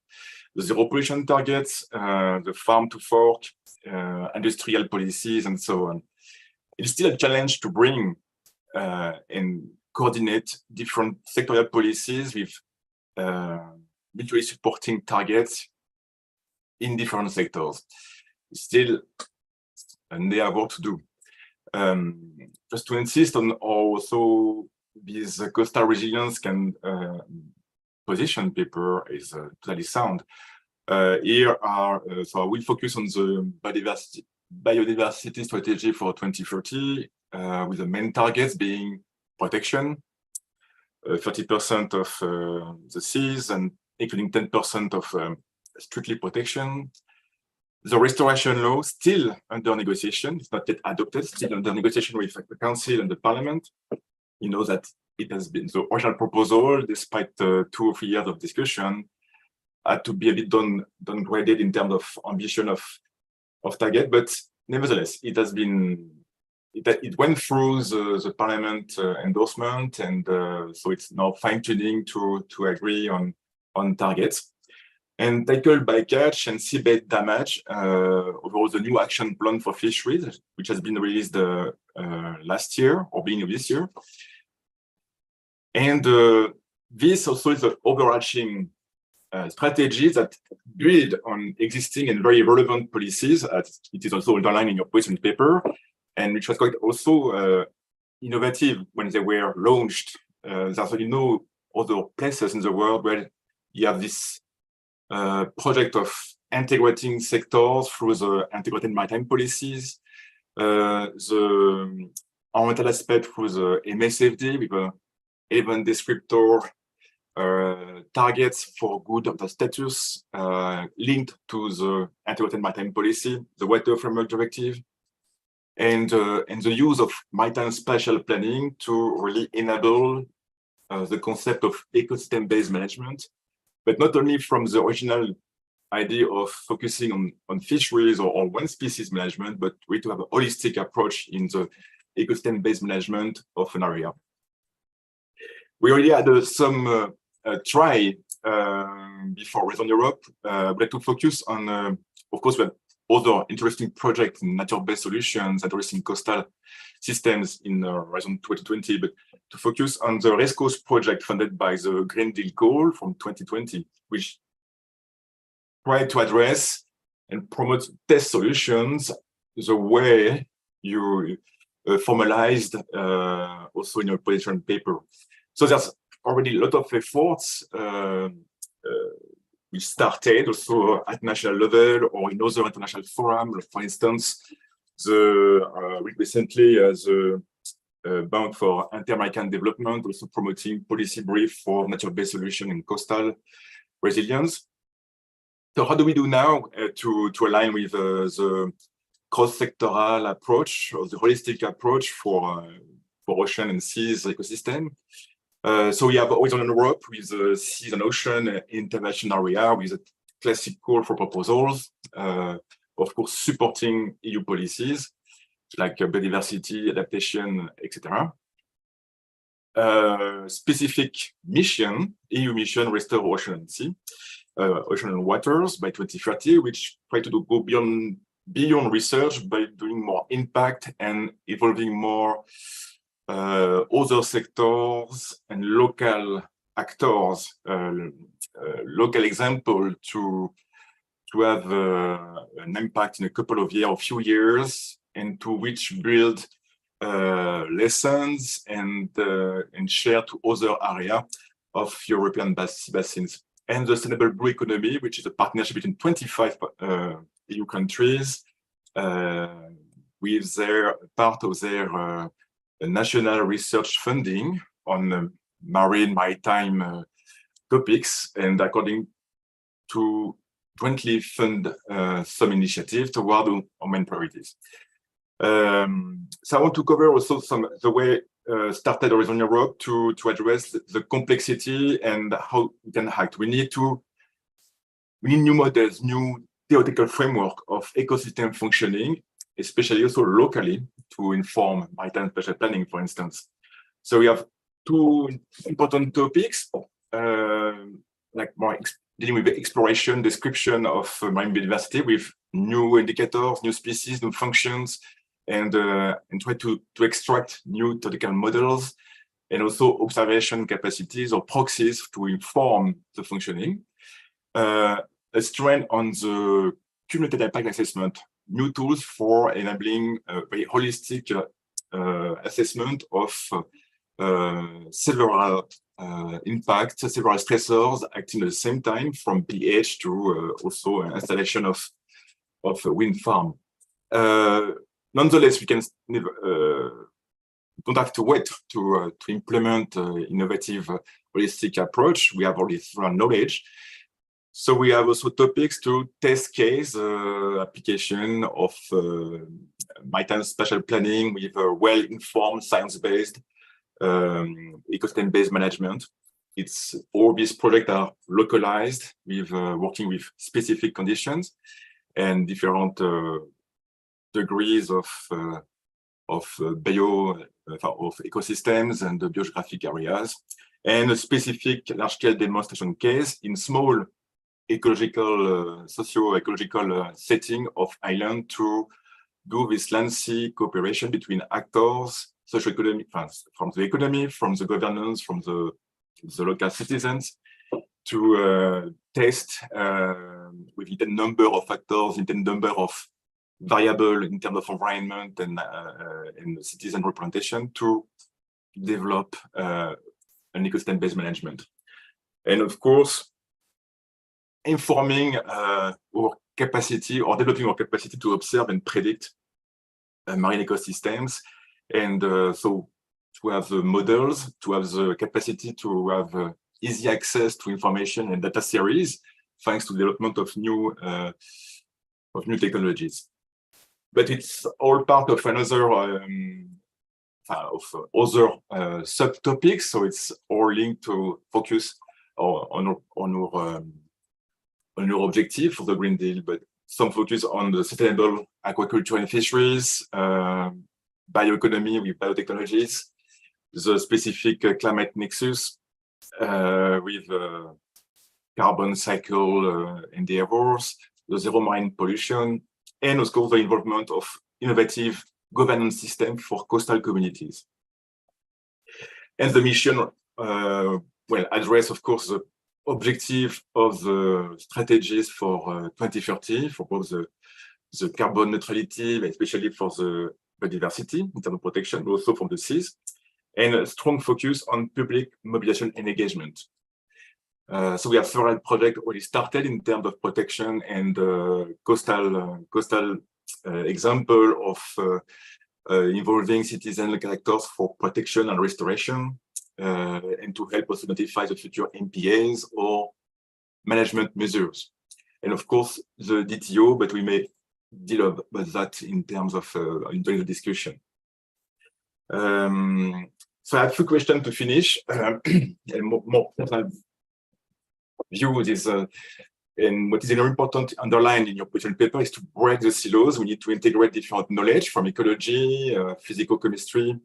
The zero pollution targets, the farm to fork, industrial policies, and so on. It's still a challenge to bring and coordinate different sectorial policies with mutually supporting targets in different sectors. It's still and they have work to do. Just to insist on also these coastal resilience can position paper is totally sound. Here are, so I will focus on the biodiversity strategy for 2030, with the main targets being protection, 30% of the seas, and including 10% of strictly protection. The restoration law still under negotiation. It's not yet adopted, still under negotiation with the council and the parliament. You know that it has been the original proposal, despite 2 or 3 years of discussion, had to be a bit downgraded in terms of ambition of target, but nevertheless, it has been, it went through the parliament endorsement, and so it's now fine-tuning to agree on targets. And tackle bycatch and seabed damage, overall the new action plan for fisheries, which has been released last year or beginning of this year. And this also is an overarching strategy that build on existing and very relevant policies. It is also underlined in your position paper, and which was quite also innovative when they were launched. There's really no other places in the world where you have this project of integrating sectors through the integrated maritime policies, the environmental aspect through the MSFD with a 11 descriptor targets for good of the status linked to the integrated maritime policy, the Water Framework Directive, and the use of maritime spatial planning to really enable the concept of ecosystem-based management, but not only from the original idea of focusing on fisheries or one species management, but really to have a holistic approach in the ecosystem-based management of an area. We already had some try before Raison Europe, but to focus on, of course, we have other interesting projects in nature-based solutions addressing coastal systems in Horizon 2020, but to focus on the Race Coast project funded by the Green Deal goal from 2020, which tried to address and promote test solutions the way you formalized also in your position paper. So there's already a lot of efforts we started also at national level or in other international forums. For instance, recently the Bank for Inter-American Development also promoting policy brief for nature-based solution in coastal resilience. So how do we do now to align with the cross-sectoral approach or the holistic approach for ocean and seas ecosystem? So we have Horizon Europe with the Seas and Ocean Intervention Area with a classic call for proposals, of course, supporting EU policies like biodiversity, adaptation, etc. Specific mission, EU mission, Restore Ocean and Sea, Ocean and Waters by 2030, which try to go beyond research by doing more impact and evolving more other sectors and local actors, local example to have an impact in a couple of years or few years, and to which build lessons and share to other area of European basins. And the Sustainable Blue Economy, which is a partnership between 25 EU countries, with their part of their national research funding on maritime topics, and according to jointly fund some initiatives toward our main priorities. So I want to cover also the way started Horizon Europe to address the complexity and how we can act. We need new models, new theoretical framework of ecosystem functioning, especially also locally to inform maritime spatial planning, for instance. So we have two important topics, like more dealing with the exploration, description of marine biodiversity with new indicators, new species, new functions, and try to extract new theoretical models, and also observation capacities or proxies to inform the functioning. A strength on the cumulative impact assessment, new tools for enabling a very holistic assessment of several impact, several stressors acting at the same time, from pH to also installation of a wind farm. Nonetheless, we can don't have to wait to implement innovative holistic approach. We have all this knowledge. So we have also topics to test case application of maritime spatial planning with a well-informed, science-based, ecosystem-based management. It's all these projects are localized with working with specific conditions and different degrees of ecosystems and the biographic areas, and a specific large-scale demonstration case in small ecological, socio-ecological setting of island to do this land-sea cooperation between actors, socio-economic, from the economy, from the governance, from the local citizens, to test with a number of factors, a number of variable in terms of environment and citizen representation to develop an ecosystem-based management. And of course, informing our capacity or developing our capacity to observe and predict marine ecosystems. And so to have the models, to have the capacity to have easy access to information and data series, thanks to the development of new technologies. But it's all part of another subtopics, so it's all linked to focus on our objective for the Green Deal, but some focus on the sustainable aquaculture and fisheries, bioeconomy with biotechnologies, the specific climate nexus with carbon cycle endeavors, the zero marine pollution, and of course the involvement of innovative governance system for coastal communities. And the mission address, of course, the objective of the strategies for 2030 for both the carbon neutrality, especially for the biodiversity in terms of protection, but also from the seas, and a strong focus on public mobilization and engagement. So we have several projects already started in terms of protection and coastal example of involving citizen local actors for protection and restoration, and to help us identify the future MPAs or management measures. And of course, the DTO, but we may deal with that in terms of during the discussion. So I have a few questions to finish, and more personal views is, and what is very important underlined in your question paper is to break the silos. We need to integrate different knowledge from ecology, physicochemistry,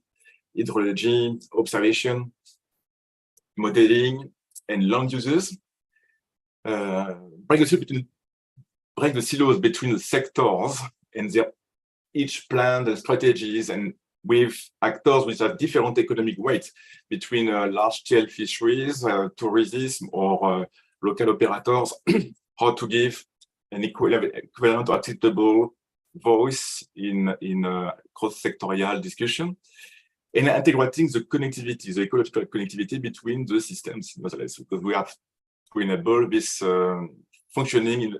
hydrology, observation, modeling, and land uses. Break the silos between the sectors and their each plan, the strategies, and with actors which have different economic weight between large-scale fisheries, tourism, or local operators, how to give an equivalent or acceptable voice in cross-sectorial discussion, and integrating the connectivity, the ecological connectivity between the systems, because we have to enable this functioning.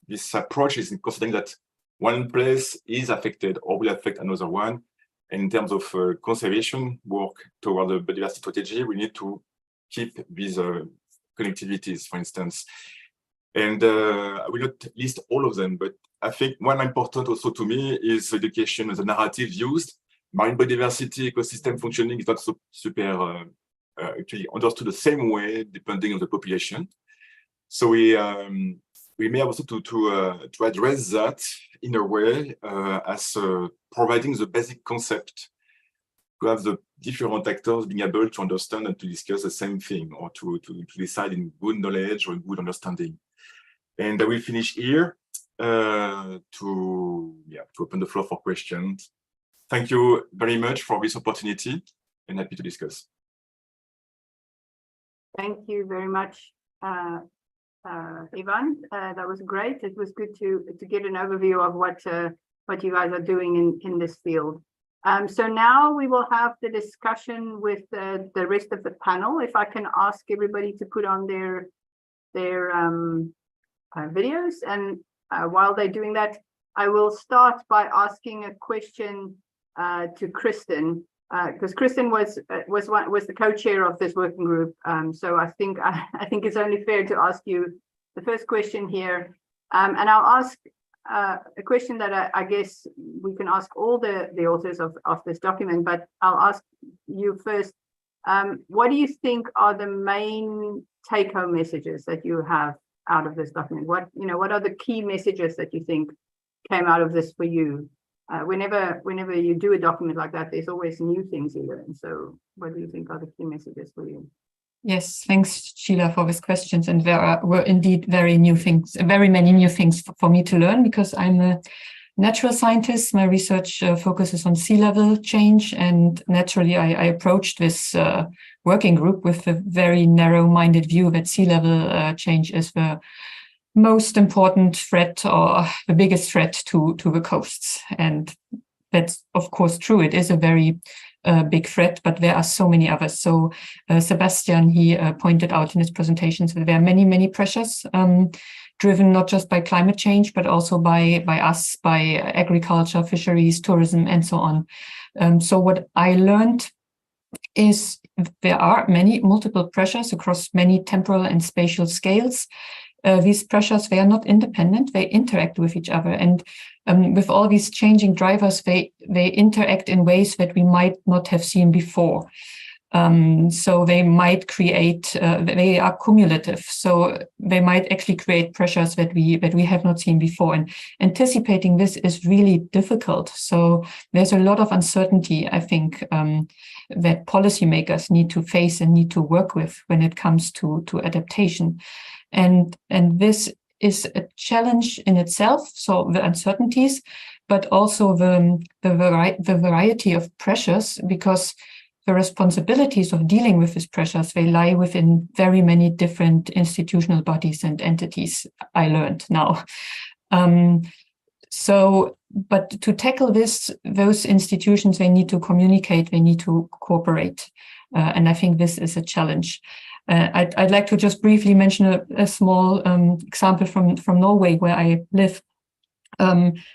This approach is considering that one place is affected or will affect another one. And in terms of conservation work toward the biodiversity strategy, we need to keep these connectivities, for instance. And I will not list all of them, but I think one important also to me is education as a narrative used. Marine biodiversity, ecosystem functioning is not so super actually understood the same way depending on the population. So we may also to address that in a way as providing the basic concept, to have the different actors being able to understand and to discuss the same thing, or to decide in good knowledge or good understanding. And I will finish here to open the floor for questions. Thank you very much for this opportunity, and happy to discuss. Thank you very much, Ivan. That was great. It was good to get an overview of what you guys are doing in this field. So now we will have the discussion with the rest of the panel. If I can ask everybody to put on their videos, and while they're doing that, I will start by asking a question to Kristen, because Kristen was the co-chair of this working group. So I think it's only fair to ask you the first question here, and I'll ask a question that I guess we can ask all the authors of this document, but I'll ask you first. What do you think are the main take-home messages that you have out of this document? What are the key messages that you think came out of this for you? Whenever you do a document like that, there's always new things you learn. So what do you think are the key messages for you? Yes, thanks, Sheila, for these questions. And there were indeed very many new things for me to learn, because I'm a natural scientist. My research focuses on sea level change. And naturally, I approached this working group with a very narrow-minded view that sea level change is the most important threat, or the biggest threat to the coasts. And that's, of course, true. It is a very big threat, but there are so many others. So Sebastian, he pointed out in his presentations that there are many, many pressures driven not just by climate change, but also by us, by agriculture, fisheries, tourism, and so on. So what I learned is there are multiple pressures across many temporal and spatial scales. These pressures, they are not independent, they interact with each other. And with all these changing drivers, they interact in ways that we might not have seen before. So they might create, they are cumulative. So they might actually create pressures that we have not seen before. And anticipating this is really difficult. So there's a lot of uncertainty, I think, that policymakers need to face and need to work with when it comes to adaptation. And this is a challenge in itself, so the uncertainties, but also the variety of pressures, because the responsibilities of dealing with these pressures, they lie within very many different institutional bodies and entities, I learned now. But to tackle those institutions, they need to communicate, they need to cooperate. And I think this is a challenge. I'd like to just briefly mention a small example from Norway, where I live.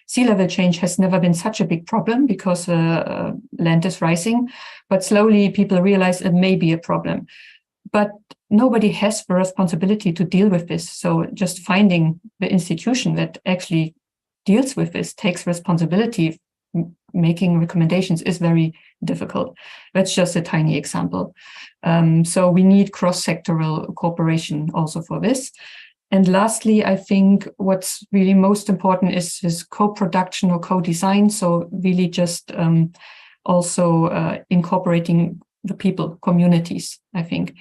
Sea level change has never been such a big problem because land is rising, but slowly people realize it may be a problem. But nobody has the responsibility to deal with this. So just finding the institution that actually deals with this, takes responsibility, making recommendations is very difficult. That's just a tiny example. So we need cross-sectoral cooperation also for this. And lastly, I think what's really most important is this co-production or co-design. So really just also incorporating the people, communities, I think.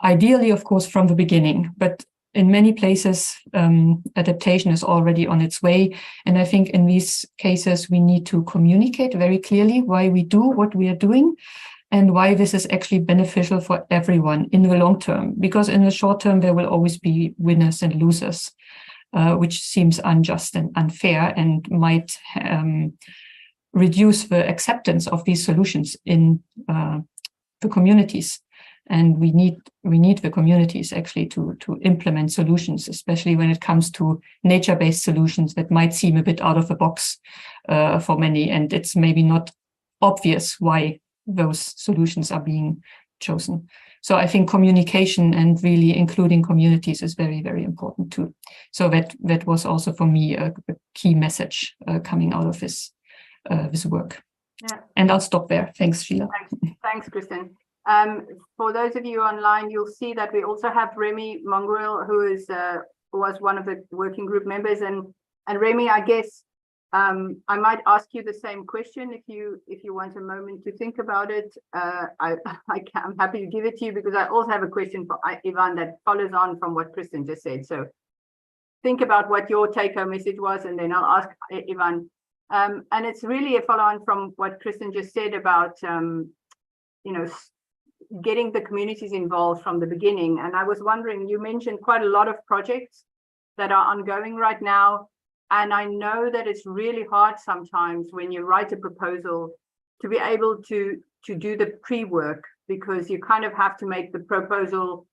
Ideally, of course, from the beginning, but in many places, adaptation is already on its way. And I think in these cases, we need to communicate very clearly why we do what we are doing and why this is actually beneficial for everyone in the long term. Because in the short term, there will always be winners and losers, which seems unjust and unfair and might reduce the acceptance of these solutions in the communities. And we need the communities actually to implement solutions, especially when it comes to nature-based solutions that might seem a bit out of the box for many, and it's maybe not obvious why those solutions are being chosen. So I think communication and really including communities is very, very important too. So that was also for me a key message coming out of this work. Yeah. And I'll stop there. Thanks, Sheila. Thanks, Kristen. For those of you online, you'll see that we also have Remy Mongrel, who was one of the working group members. And Remy, I guess I might ask you the same question if you want a moment to think about it. I'm happy to give it to you because I also have a question for Ivan that follows on from what Kristen just said. So think about what your take-home message was, and then I'll ask Ivan. And it's really a follow-on from what Kristen just said about getting the communities involved from the beginning. And I was wondering, you mentioned quite a lot of projects that are ongoing right now. And I know that it's really hard sometimes when you write a proposal to be able to do the pre-work, because you kind of have to make the proposal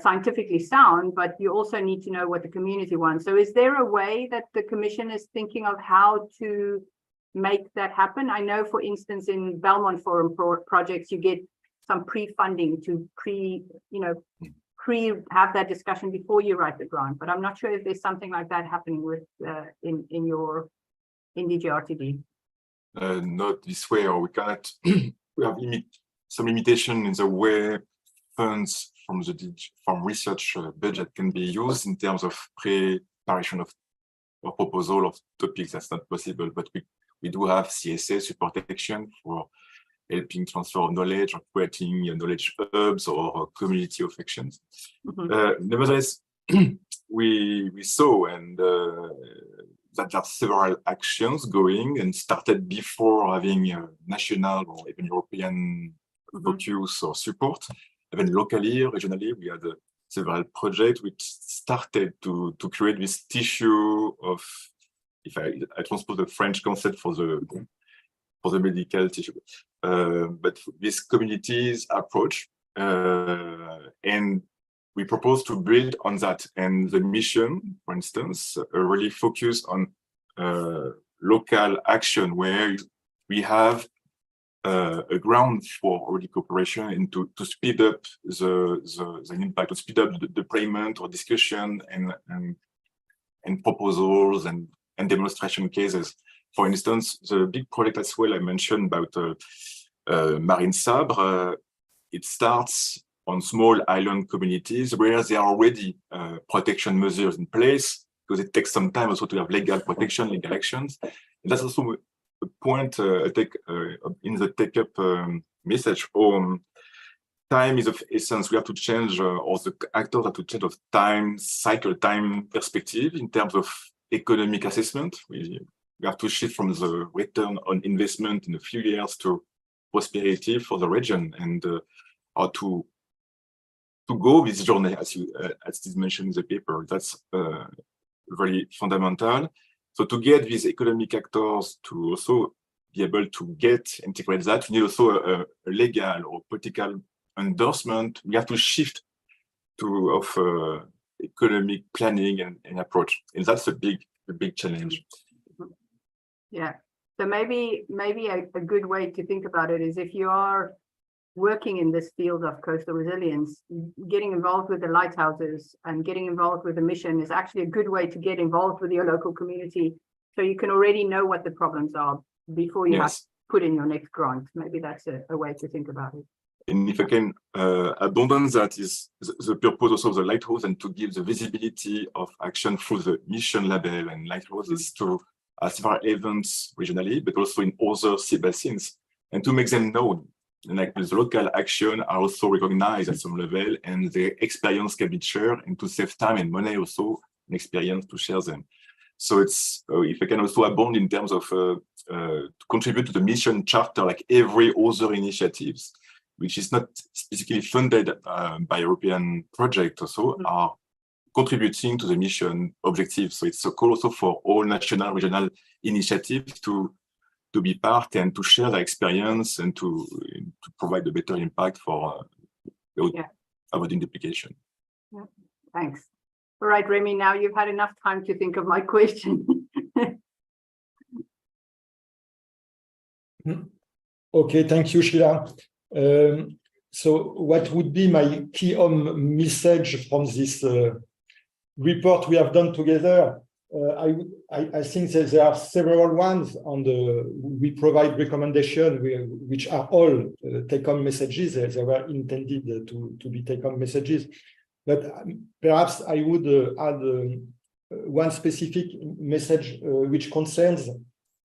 scientifically sound, but you also need to know what the community wants. So is there a way that the Commission is thinking of how to make that happen? I know, for instance, in Belmont Forum projects, you get some pre-funding to have that discussion before you write the grant, but I'm not sure if there's something like that happening with in DGRTD. Not this way, or we cannot. We have some limitation in the way funds from research budget can be used in terms of preparation of proposal of topics. That's not possible, but we do have CSA, support action, for helping transfer of knowledge or creating knowledge hubs or community of actions. Nevertheless, we saw that there are several actions going and started before having a national or even European focus or support. Even locally, regionally, we had several projects which started to create this tissue of, if I transpose the French concept for the medical tissue, but this communities approach, and we propose to build on that. And the mission, for instance, really focus on local action where we have a ground for already cooperation and to speed up the impact, to speed up the deployment or discussion and proposals and demonstration cases. For instance, the big project as well I mentioned about Marine Sabre, it starts on small island communities where there are already protection measures in place, because it takes some time also to have legal protection, legal actions. And that's also a point in the take-up message. Time is of essence. We have to change, or the actors have to change of time perspective in terms of economic assessment. We have to shift from the return on investment in a few years to prosperity for the region, and how to go this journey, as is mentioned in the paper. That's very fundamental. So to get these economic actors to also be able to integrate that, we need also a legal or political endorsement. We have to shift to economic planning and approach, and that's a big challenge. Yeah. So maybe a good way to think about it is, if you are working in this field of coastal resilience, getting involved with the lighthouses and getting involved with the mission is actually a good way to get involved with your local community, so you can already know what the problems are before you have to put in your next grant. Maybe that's a way to think about it. And if I can abandon that, is the purpose also of the lighthouse, and to give the visibility of action through the mission label and lighthouse is to several events regionally, but also in other sea basins, and to make them known. And like the local action are also recognized at some level, and their experience can be shared, and to save time and money also, an experience to share them. So it's, if I can also abound in terms of to contribute to the mission charter, like every other initiatives, which is not specifically funded by European project, also are contributing to the mission objectives. So it's a call also for all national, regional initiatives to be part and to share their experience and to provide a better impact for avoiding duplication. Yeah. Thanks. All right, Remy, now you've had enough time to think of my question. Okay, thank you, Sheila. So what would be my key home message from this report we have done together? I think that there are several ones on we provide recommendations which are all take-home messages. They were intended to be take-home messages, but perhaps I would add one specific message which concerns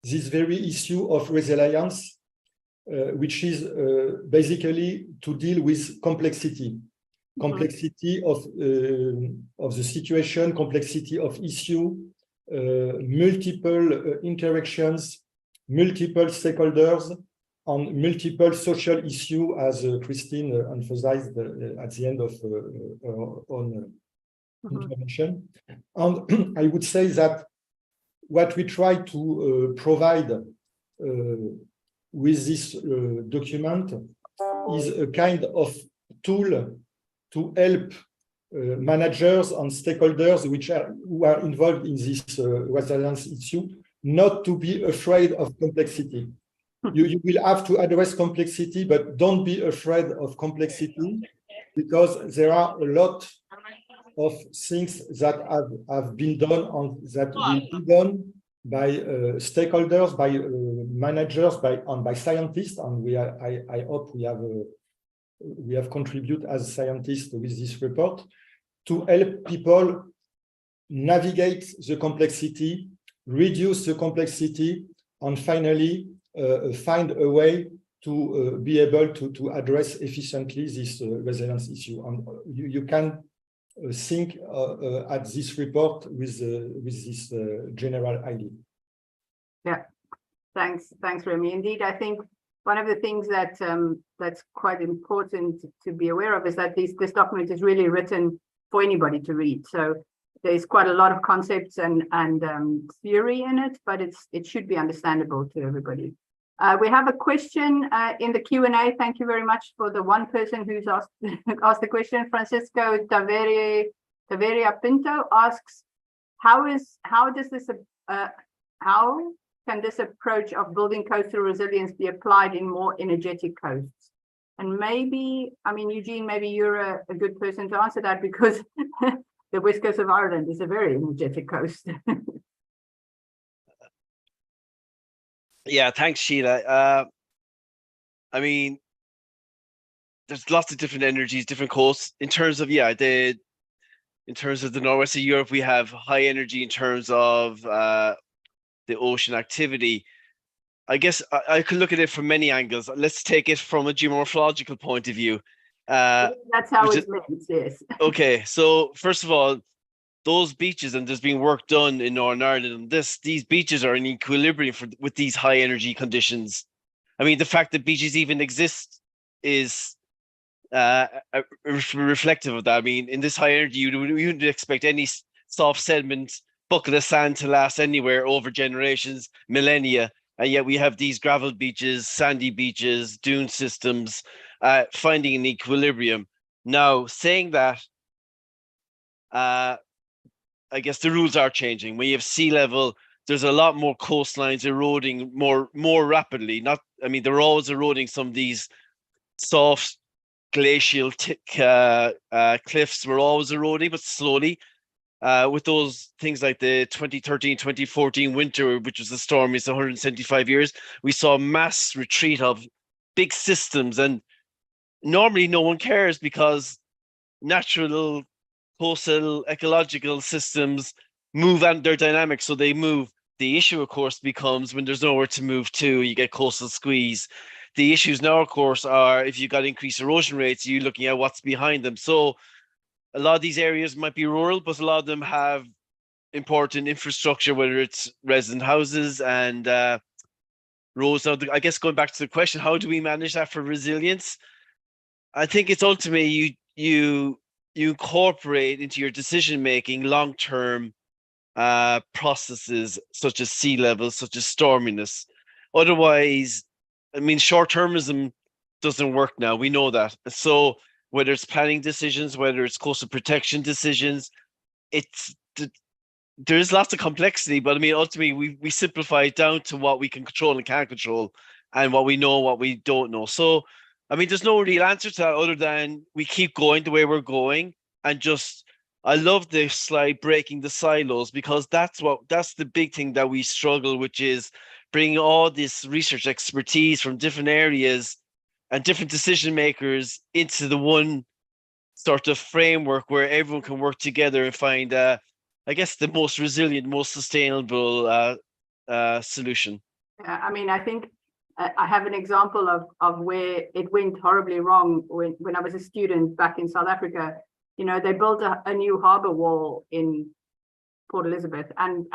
this very issue of resilience, which is basically to deal with complexity of the situation, complexity of issue, multiple interactions, multiple stakeholders on multiple social issue, as Christine emphasized at the end of her own intervention. And I would say that what we try to provide with this document is a kind of tool to help managers and stakeholders who are involved in this resilience issue not to be afraid of complexity. You will have to address complexity, but don't be afraid of complexity, because there are a lot of things that have been done and that will be done by stakeholders, by managers, by scientists, and I hope we have contributed as scientists with this report to help people navigate the complexity, reduce the complexity, and finally find a way to be able to address efficiently this resilience issue. And you can think at this report with this general idea. Yeah, thanks, Remy. Indeed, I think one of the things that that's quite important to be aware of is that this document is really written for anybody to read. So there's quite a lot of concepts and theory in it, but it should be understandable to everybody. We have a question in the Q&A. Thank you very much for the one person who's asked the question. Francisco Taveria Pinto asks, how can this approach of building coastal resilience be applied in more energetic coasts? And maybe, I mean, Eugene, maybe you're a good person to answer that, because the west coast of Ireland is a very energetic coast. Yeah, thanks, Sheila. I mean, there's lots of different energies, different coasts. In terms of the northwest of Europe, we have high energy in terms of the ocean activity. I guess I could look at it from many angles. Let's take it from a geomorphological point of view. That's how it's meant, yes. Okay, so first of all, those beaches, and there's been work done in Northern Ireland, and these beaches are in equilibrium with these high energy conditions. I mean, the fact that beaches even exist is reflective of that. I mean, in this high energy, you wouldn't expect any soft sediment bucket of sand to last anywhere over generations, millennia, and yet we have these gravel beaches, sandy beaches, dune systems finding an equilibrium. Now, saying that, I guess the rules are changing. When you have sea level, there's a lot more coastlines eroding more rapidly. They're always eroding some of these soft glacial cliffs were always eroding, but slowly. With those things like the 2013-2014 winter, which was the stormiest 175 years, we saw a mass retreat of big systems, and normally no one cares because natural coastal ecological systems move and their dynamics, so they move. The issue, of course, becomes when there's nowhere to move to, you get coastal squeeze. The issues now, of course, are if you've got increased erosion rates, you're looking at what's behind them. So a lot of these areas might be rural, but a lot of them have important infrastructure, whether it's resident houses and roads. Now, I guess going back to the question, how do we manage that for resilience? I think it's ultimately you incorporate into your decision-making long-term processes such as sea levels, such as storminess. Otherwise, I mean, short-termism doesn't work now. We know that. So whether it's planning decisions, whether it's coastal protection decisions, there's lots of complexity, but I mean, ultimately we simplify it down to what we can control and can't control, and what we know, what we don't know. So, I mean, there's no real answer to that other than we keep going the way we're going, and I love this slide, breaking the silos, because that's the big thing that we struggle, which is bringing all this research expertise from different areas and different decision makers into the one sort of framework where everyone can work together and find, I guess, the most resilient, most sustainable solution. I mean, I think I have an example of where it went horribly wrong when I was a student back in South Africa. You know, they built a new harbor wall in Port Elizabeth, and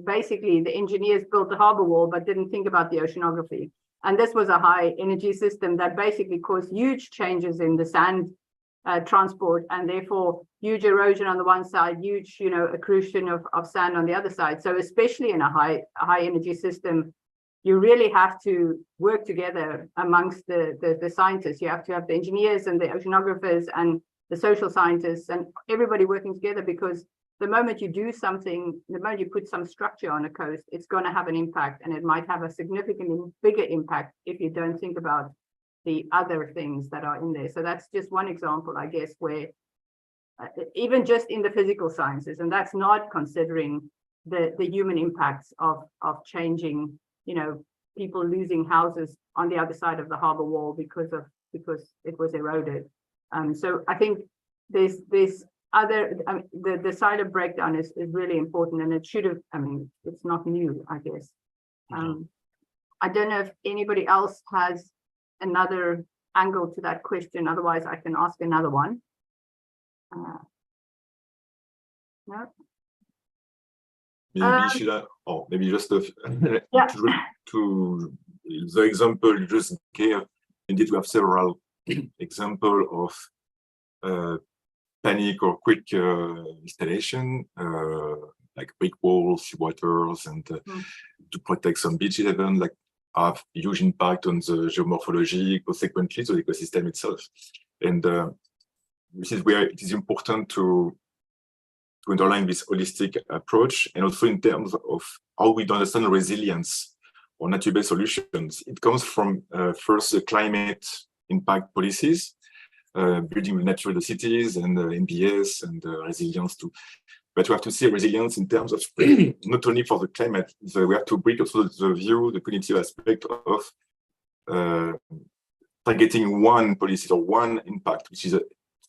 basically the engineers built the harbor wall but didn't think about the oceanography. And this was a high energy system that basically caused huge changes in the sand transport, and therefore huge erosion on the one side, huge, accretion of sand on the other side. So especially in a high energy system, you really have to work together amongst the scientists. You have to have the engineers and the oceanographers and the social scientists and everybody working together, because the moment you do something, the moment you put some structure on a coast, it's going to have an impact, and it might have a significantly bigger impact if you don't think about the other things that are in there. So that's just one example, I guess, where even just in the physical sciences, and that's not considering the human impacts of changing, people losing houses on the other side of the harbor wall because it was eroded. So I think there's other, the silo breakdown is really important, and it should have, it's not new, I guess. I don't know if anybody else has another angle to that question. Otherwise, I can ask another one. No? Maybe Sheila, or maybe just to the example you just gave. Indeed, we have several examples of panic or quick installation, like brick walls, waters, and to protect some beaches, even like have huge impact on the geomorphology, consequently the ecosystem itself. And this is where it is important to underline this holistic approach, and also in terms of how we understand resilience or nature-based solutions. It comes from first the climate impact policies, building the natural cities and NPS and resilience too. But we have to see resilience in terms of not only for the climate, so we have to bring also the view, the cognitive aspect of targeting one policy or one impact, which is a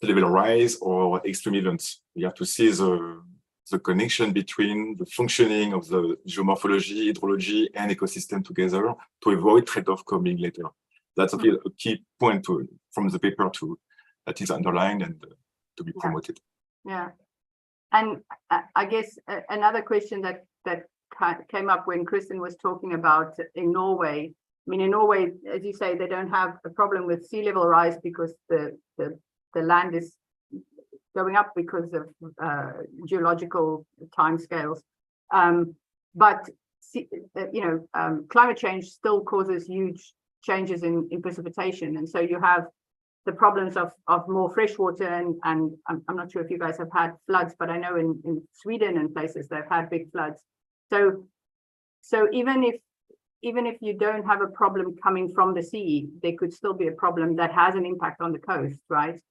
sea level rise or extreme events. We have to see the connection between the functioning of the geomorphology, hydrology, and ecosystem together to avoid trade-off coming later. That's a key point from the paper that is underlined and to be promoted. Yeah. And I guess another question that came up when Kristen was talking about in Norway. I mean, in Norway, as you say, they don't have a problem with sea level rise because the land is going up because of geological timescales. But climate change still causes huge changes in precipitation, and so you have the problems of more fresh water, and I'm not sure if you guys have had floods, but I know in Sweden and places they've had big floods. So even if you don't have a problem coming from the sea, there could still be a problem that has an impact on the coast, right?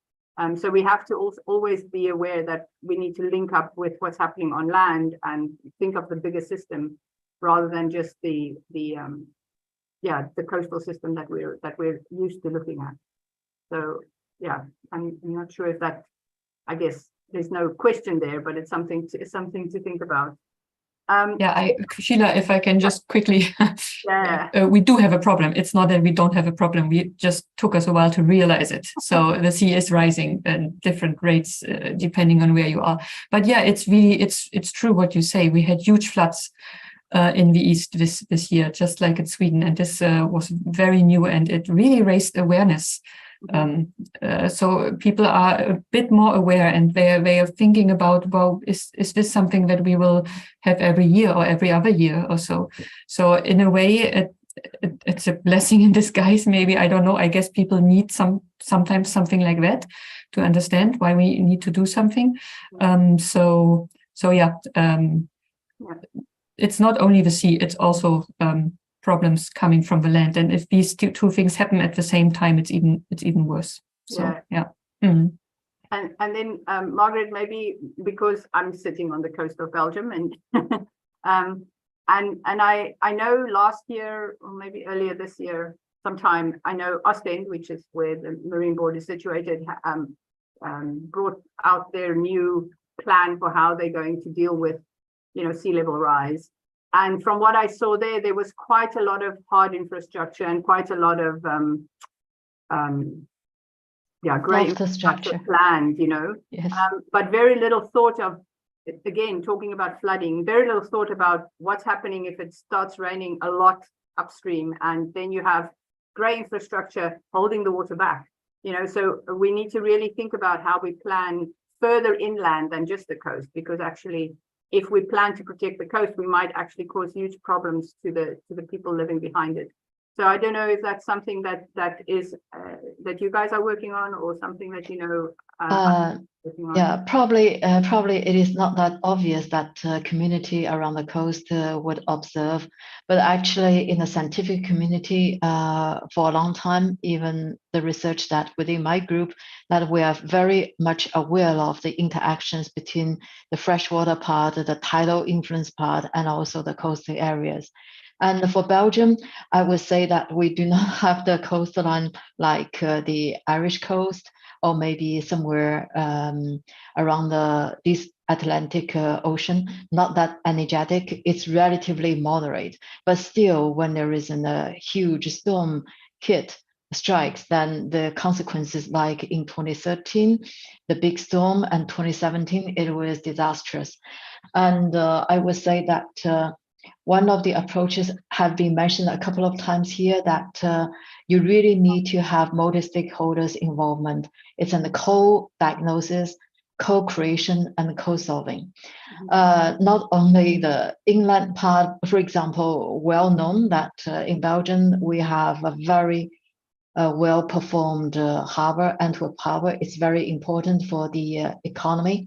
So we have to also always be aware that we need to link up with what's happening on land and think of the bigger system rather than just the coastal system that we're used to looking at. So yeah, I'm not sure if that, I guess there's no question there, but it's something to think about. Sheila, if I can just quickly, we do have a problem. It's not that we don't have a problem. We just took us a while to realize it. So the sea is rising at different rates depending on where you are. But yeah, it's really, it's true what you say. We had huge floods in the east this year, just like in Sweden, and this was very new, and it really raised awareness. So people are a bit more aware, and they are thinking about, well, is this something that we will have every year or every other year or so? So in a way, it's a blessing in disguise, maybe. I don't know. I guess people need sometimes something like that to understand why we need to do something. It's not only the sea; it's also problems coming from the land, and if these two things happen at the same time, it's even worse. So yeah. Mm-hmm. And then Margaret, maybe because I'm sitting on the coast of Belgium, and I know last year or maybe earlier this year sometime, I know Ostend, which is where the Marine Board is situated, brought out their new plan for how they're going to deal with sea level rise. And from what I saw there was quite a lot of hard infrastructure and quite a lot of great infrastructure planned, Yes. But very little thought of, again, talking about flooding, very little thought about what's happening if it starts raining a lot upstream, and then you have great infrastructure holding the water back. you know, so we need to really think about how we plan further inland than just the coast, because actually, if we plan to protect the coast, we might actually cause huge problems to the people living behind it. So I don't know if that's something that is that you guys are working on, or something that working on. Yeah, probably it is not that obvious that community around the coast would observe, but actually in the scientific community for a long time, even the research that within my group, that we are very much aware of the interactions between the freshwater part, the tidal influence part, and also the coastal areas. And for Belgium, I would say that we do not have the coastline like the Irish coast, or maybe somewhere around this Atlantic Ocean, not that energetic. It's relatively moderate, but still, when there is a huge storm strikes, then the consequences, like in 2013, the big storm, and 2017, it was disastrous. And I would say that one of the approaches have been mentioned a couple of times here, that you really need to have multi-stakeholders involvement. It's in the co-diagnosis, co-creation, and co-solving. Not only the inland part, for example, well known that in Belgium, we have a very well-performed harbor, Antwerp Harbor. It's very important for the economy.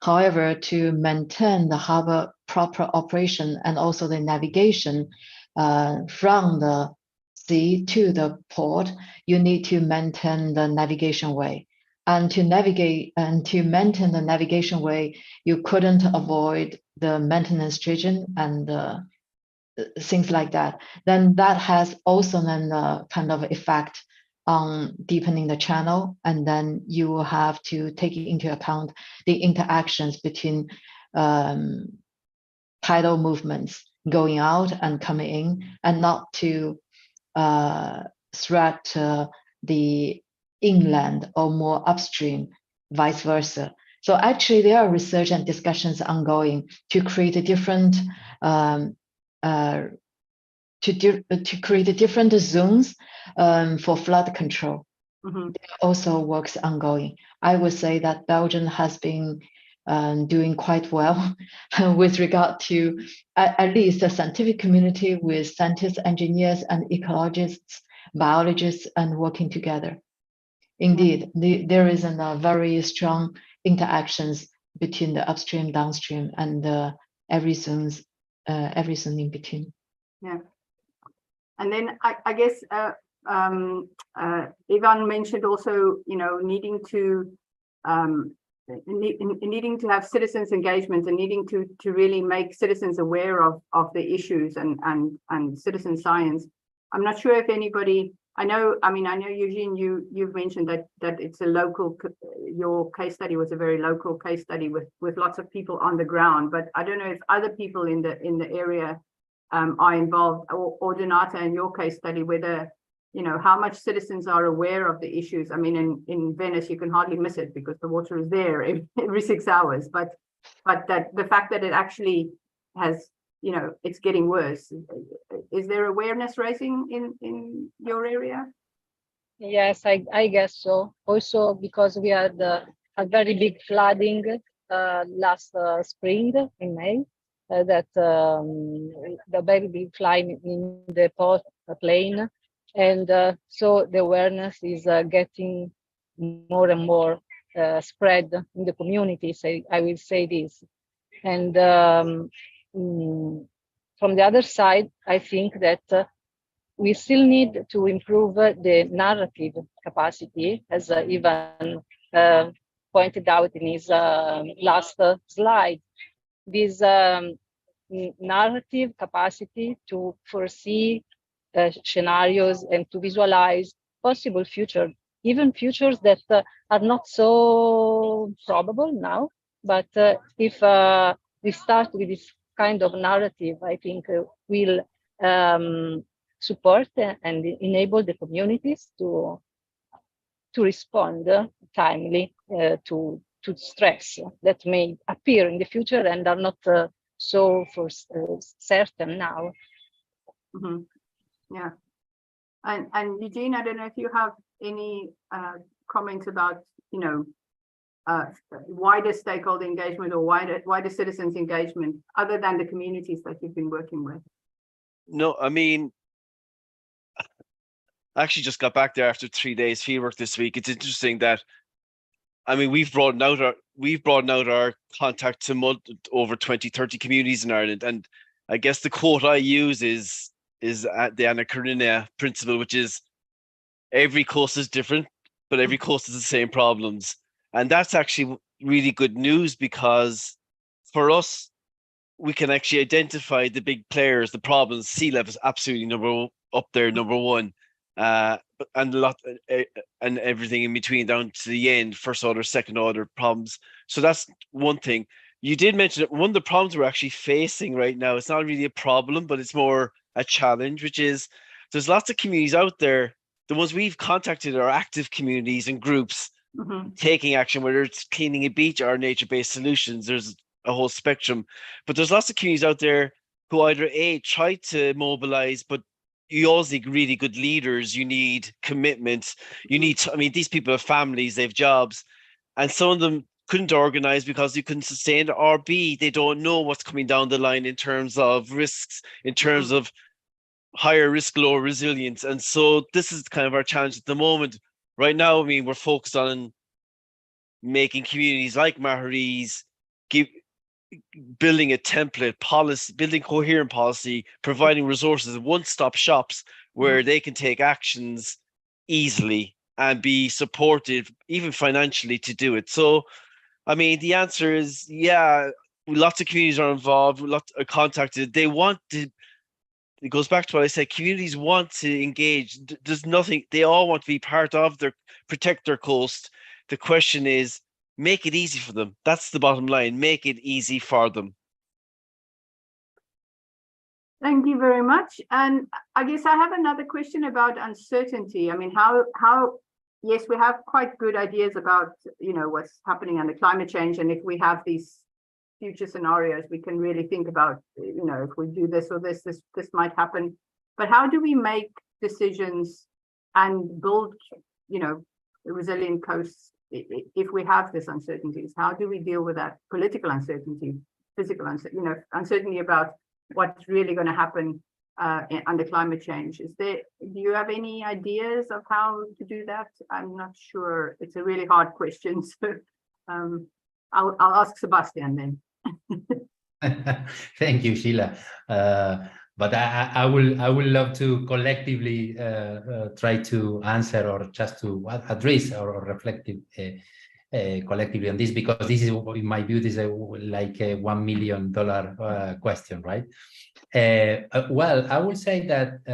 However, to maintain the harbor proper operation and also the navigation from the sea to the port, you need to maintain the navigation way. And to navigate and to maintain the navigation way, you couldn't avoid the maintenance region and things like that. Then that has also a kind of effect on deepening the channel, and then you will have to take into account the interactions between tidal movements going out and coming in, and not to threat the inland or more upstream, vice versa. So actually, there are research and discussions ongoing to create a different to create different zones for flood control. There also works ongoing. I would say that Belgium has been doing quite well with regard to at least the scientific community, with scientists, engineers, and ecologists, biologists, and working together. Indeed, there is a very strong interactions between the upstream, downstream, and everything in between. Yeah. And then I guess Ivan mentioned also, you know, needing to have citizens engagement, and needing to really make citizens aware of the issues and citizen science. I'm not sure if anybody, I know Eugene, you've mentioned that it's a local, your case study was a very local case study with lots of people on the ground, but I don't know if other people in the area are involved, or Donata, in your case study, whether, you know, how much citizens are aware of the issues. I mean, in Venice, you can hardly miss it because the water is there every 6 hours, but that the fact that it actually has, you know, it's getting worse. Is there awareness raising in your area? Yes, I guess so. Also because we had a very big flooding last spring in May. That the very big flood in the port plain, and so the awareness is getting more and more spread in the communities. I will say this, and from the other side, I think that we still need to improve the narrative capacity, as Ivan pointed out in his last slide. This narrative capacity to foresee scenarios and to visualize possible future, even futures that are not so probable now. But if we start with this kind of narrative, I think will support and enable the communities to respond timely to stress that may appear in the future and are not so for certain now. Yeah, and Eugene, I don't know if you have any comments about, you know, wider stakeholder engagement or wider citizens engagement other than the communities that you've been working with? No, I mean, I actually just got back there after 3 days fieldwork this week. It's interesting that, I mean, we've broadened out our contact to over 20, 30 communities in Ireland. And I guess the quote I use is the Anna Karenina principle, which is every coast is different, but every coast has the same problems. And that's actually really good news, because for us, we can actually identify the big players, the problems. Sea level is absolutely number one. And and everything in between down to the end, first order, second order problems. So that's one thing. You did mention that one of the problems we're actually facing right now, it's not really a problem, but it's more a challenge, which is there's lots of communities out there. The ones we've contacted are active communities and groups taking action, whether it's cleaning a beach or nature-based solutions. There's a whole spectrum, but there's lots of communities out there who either try to mobilize, but you also need really good leaders. You need commitment. You need, I mean, these people have families, they have jobs, and some of them couldn't organize because you couldn't sustain it, or B, they don't know what's coming down the line in terms of risks, in terms of higher risk, lower resilience. And so this is kind of our challenge at the moment. Right now, I mean, we're focused on making communities like Maharees, building a template policy, building coherent policy, providing resources, one-stop shops where they can take actions easily and be supported, even financially, to do it. So, I mean, the answer is, yeah, lots of communities are involved, lots are contacted. They want to, it goes back to what I said, communities want to engage. There's nothing, they all want to be part of protect their coast. The question is, make it easy for them. That's the bottom line. Make it easy for them. Thank you very much. And I guess I have another question about uncertainty. I mean, how yes, we have quite good ideas about, you know, what's happening under climate change. And if we have these future scenarios, we can really think about, you know, if we do this or this might happen. But how do we make decisions and build, you know, resilient coasts if we have this uncertainties? How do we deal with that political uncertainty, physical uncertainty, you know, uncertainty about what's really going to happen under climate change? Do you have any ideas of how to do that? I'm not sure. It's a really hard question. So I'll ask Sebastian then. Thank you, Sheila. But I will love to collectively try to answer, or just to address or reflect collectively on this, because this is, in my view, this is like a $1 million question, right? Well, I will say that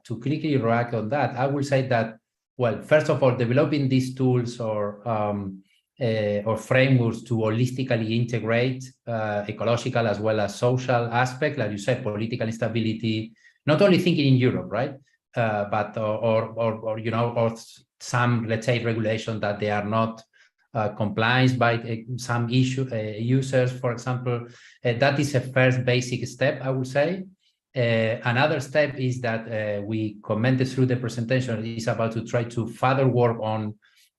to quickly react on that, I will say that, well, first of all, developing these tools or frameworks to holistically integrate ecological as well as social aspect, like you said, political instability, not only thinking in Europe, right? But or you know, or some, let's say, regulation that they are not compliance by some users, for example. That is a first basic step, I would say. Another step is that we commented through the presentation is about to try to further work on,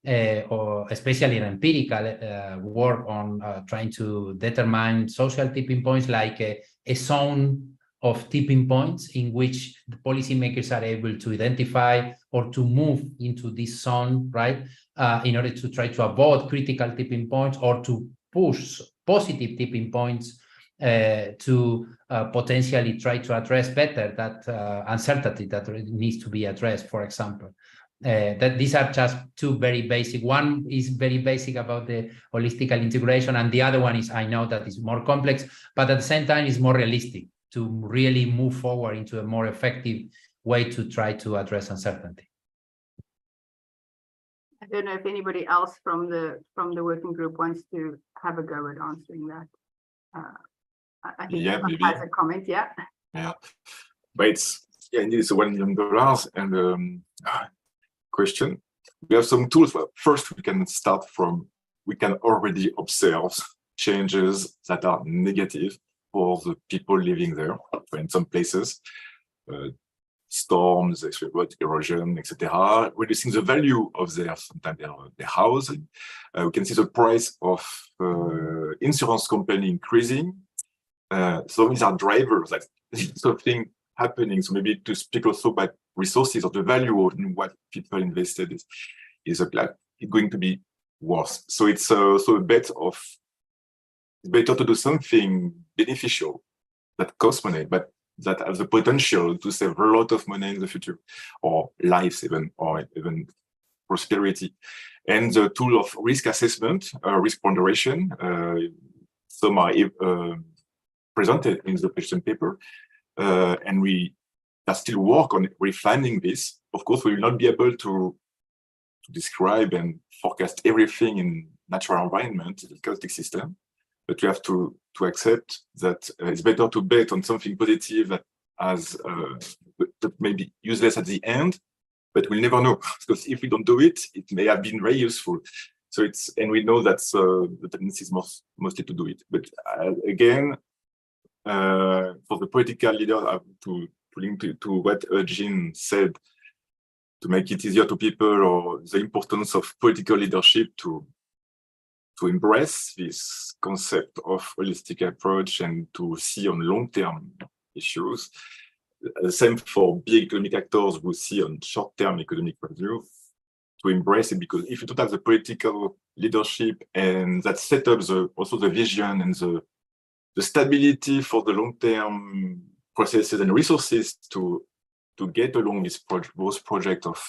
or especially an empirical work on trying to determine social tipping points, like a zone of tipping points in which the policymakers are able to identify or to move into this zone, right? In order to try to avoid critical tipping points or to push positive tipping points to potentially try to address better that uncertainty that needs to be addressed, for example. That these are just two very basic. One is very basic about the holistical integration, and the other one is, I know that is more complex, but at the same time is more realistic to really move forward into a more effective way to try to address uncertainty. I don't know if anybody else from the working group wants to have a go at answering that. I think maybe has a comment. Yeah. But it's indeed it's $1 million and question. We have some tools. Well, first, we can start from, we can already observe changes that are negative for the people living there, in some places. storms, erosion, etc., reducing the value of their house. We can see the price of insurance company increasing. So these are drivers, like something happening. So maybe to speak also about resources or the value of what people invested is going to be worse. So it's also a bet of it's better to do something beneficial that costs money, but that has the potential to save a lot of money in the future, or lives even, or even prosperity. And the tool of risk assessment, risk ponderation, some are presented in the question paper, and we still work on refining this. Of course, we will not be able to describe and forecast everything in natural environment, the chaotic system, but we have to accept that it's better to bet on something positive that that may be useless at the end, but we'll never know, because if we don't do it, it may have been very useful. So and we know that's the tendency is mostly to do it. But again, for the political leader, to link to what Eugene said, to make it easier to people, or the importance of political leadership to embrace this concept of holistic approach and to see on long-term issues. The same for big economic actors who see on short-term economic value, to embrace it, because if you don't have the political leadership and that set up also the vision and the stability for the long-term processes and resources to get along this those projects of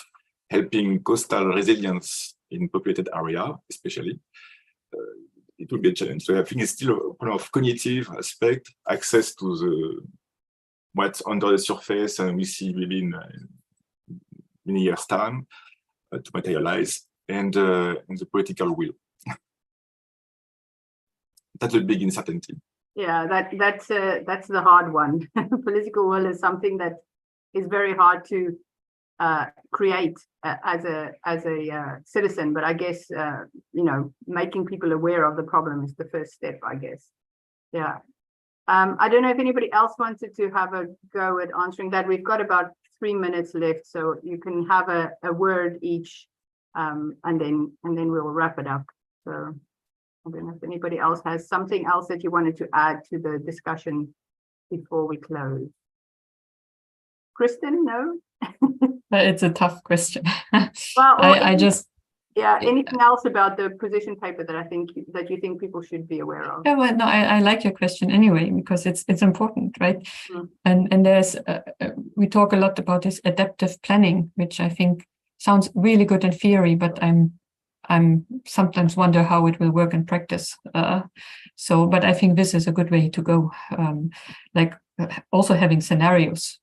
helping coastal resilience in populated area, especially, it will be a challenge. So I think it's still a kind of cognitive aspect, access to what's under the surface, and we see maybe in many years' time to materialize, and the political will. That's a big uncertainty. Yeah, that's the hard one. Political will is something that is very hard to create as a citizen, but I guess making people aware of the problem is the first step, I guess. Yeah. I don't know if anybody else wanted to have a go at answering that. We've got about 3 minutes left, so you can have a word each, and then we'll wrap it up. So I don't know if anybody else has something else that you wanted to add to the discussion before we close. Kristen, no? It's a tough question. Well, Yeah, anything else about the position paper that you think people should be aware of? Yeah, well, no, I like your question anyway, because it's important, right? Mm. And there's we talk a lot about this adaptive planning, which I think sounds really good in theory, but I'm sometimes wonder how it will work in practice. But I think this is a good way to go. Also having scenarios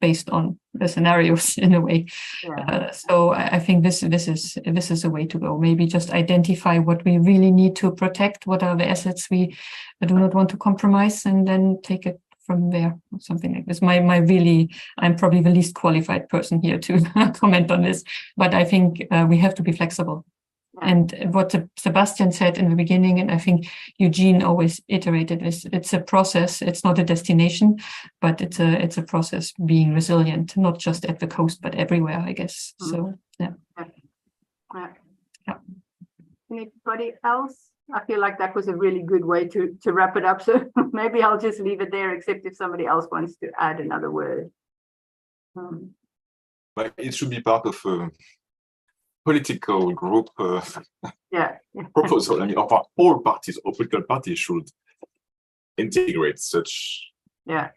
based on the scenarios in a way. Yeah. So I think this is a way to go. Maybe just identify what we really need to protect, what are the assets we do not want to compromise, and then take it from there, or something like this. I'm probably the least qualified person here to comment on this, but I think we have to be flexible. And what Sebastian said in the beginning, and I think Eugene always iterated this, it's a process, it's not a destination, but it's a process, being resilient, not just at the coast, but everywhere, I guess. Mm-hmm. So, yeah. Anybody else? I feel like that was a really good way to wrap it up. So maybe I'll just leave it there, except if somebody else wants to add another word. But it should be part of political group proposal. I mean, all parties, all political parties should integrate such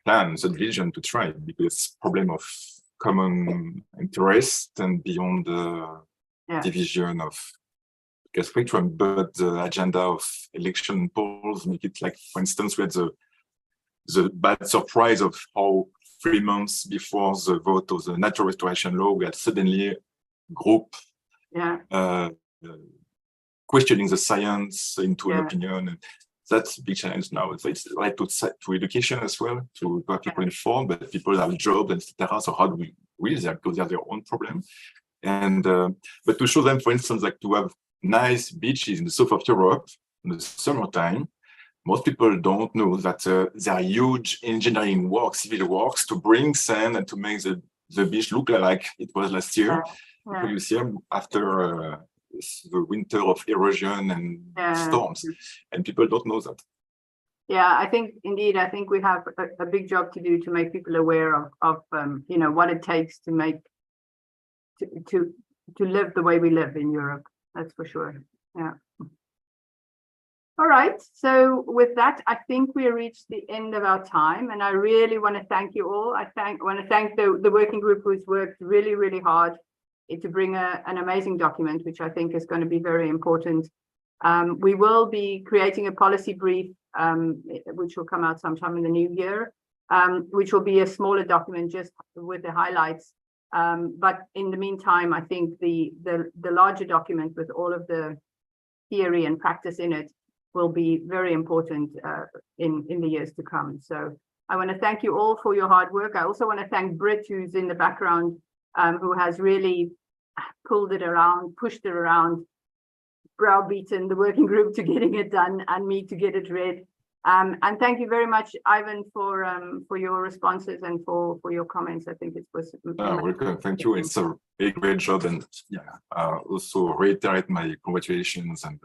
plan, such vision to try, because it's a problem of common interest and beyond the division of spectrum. But the agenda of election polls make it, like, for instance, we had the bad surprise of how 3 months before the vote of the natural restoration law, we had suddenly a group questioning the science into an opinion, and that's a big challenge now. It's right to education as well, to have people informed, but people have jobs, etc. So how do we reach that, because they have their own problem? And but to show them, for instance, like to have nice beaches in the south of Europe in the summertime, most people don't know that there are huge engineering works, civil works, to bring sand and to make the the beach look like it was last year. Yeah. Previous year after the winter of erosion and storms, and people don't know that. Yeah, I think indeed, I think we have a big job to do to make people aware of you know, what it takes to make to live the way we live in Europe. That's for sure. Yeah. All right. So with that, I think we reached the end of our time, and I really want to thank you all. I want to thank the working group who's worked really, really hard to bring an amazing document, which I think is going to be very important. We will be creating a policy brief, which will come out sometime in the new year, which will be a smaller document just with the highlights. But in the meantime, I think the larger document with all of the theory and practice in it will be very important in the years to come. So I want to thank you all for your hard work. I also want to thank Britt, who's in the background, who has really pulled it around, pushed it around, browbeaten the working group to getting it done and me to get it read. And thank you very much, Ivan, for your responses and for your comments. I think it was welcome. Thank you. It's a great job, and also reiterate my congratulations and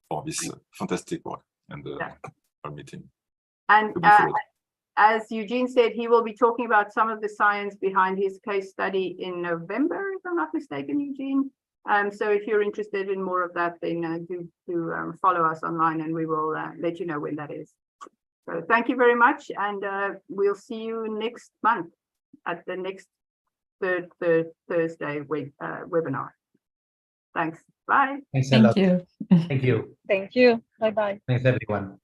for this fantastic work and our meeting. And as Eugene said, he will be talking about some of the science behind his case study in November, if I'm not mistaken, Eugene. So if you're interested in more of that, then do follow us online, and we will let you know when that is. So thank you very much, and we'll see you next month at the next third Thursday webinar. Thanks. Bye. Thanks a lot. Thank you. Thank you. Thank you. Bye-bye. Thanks, everyone.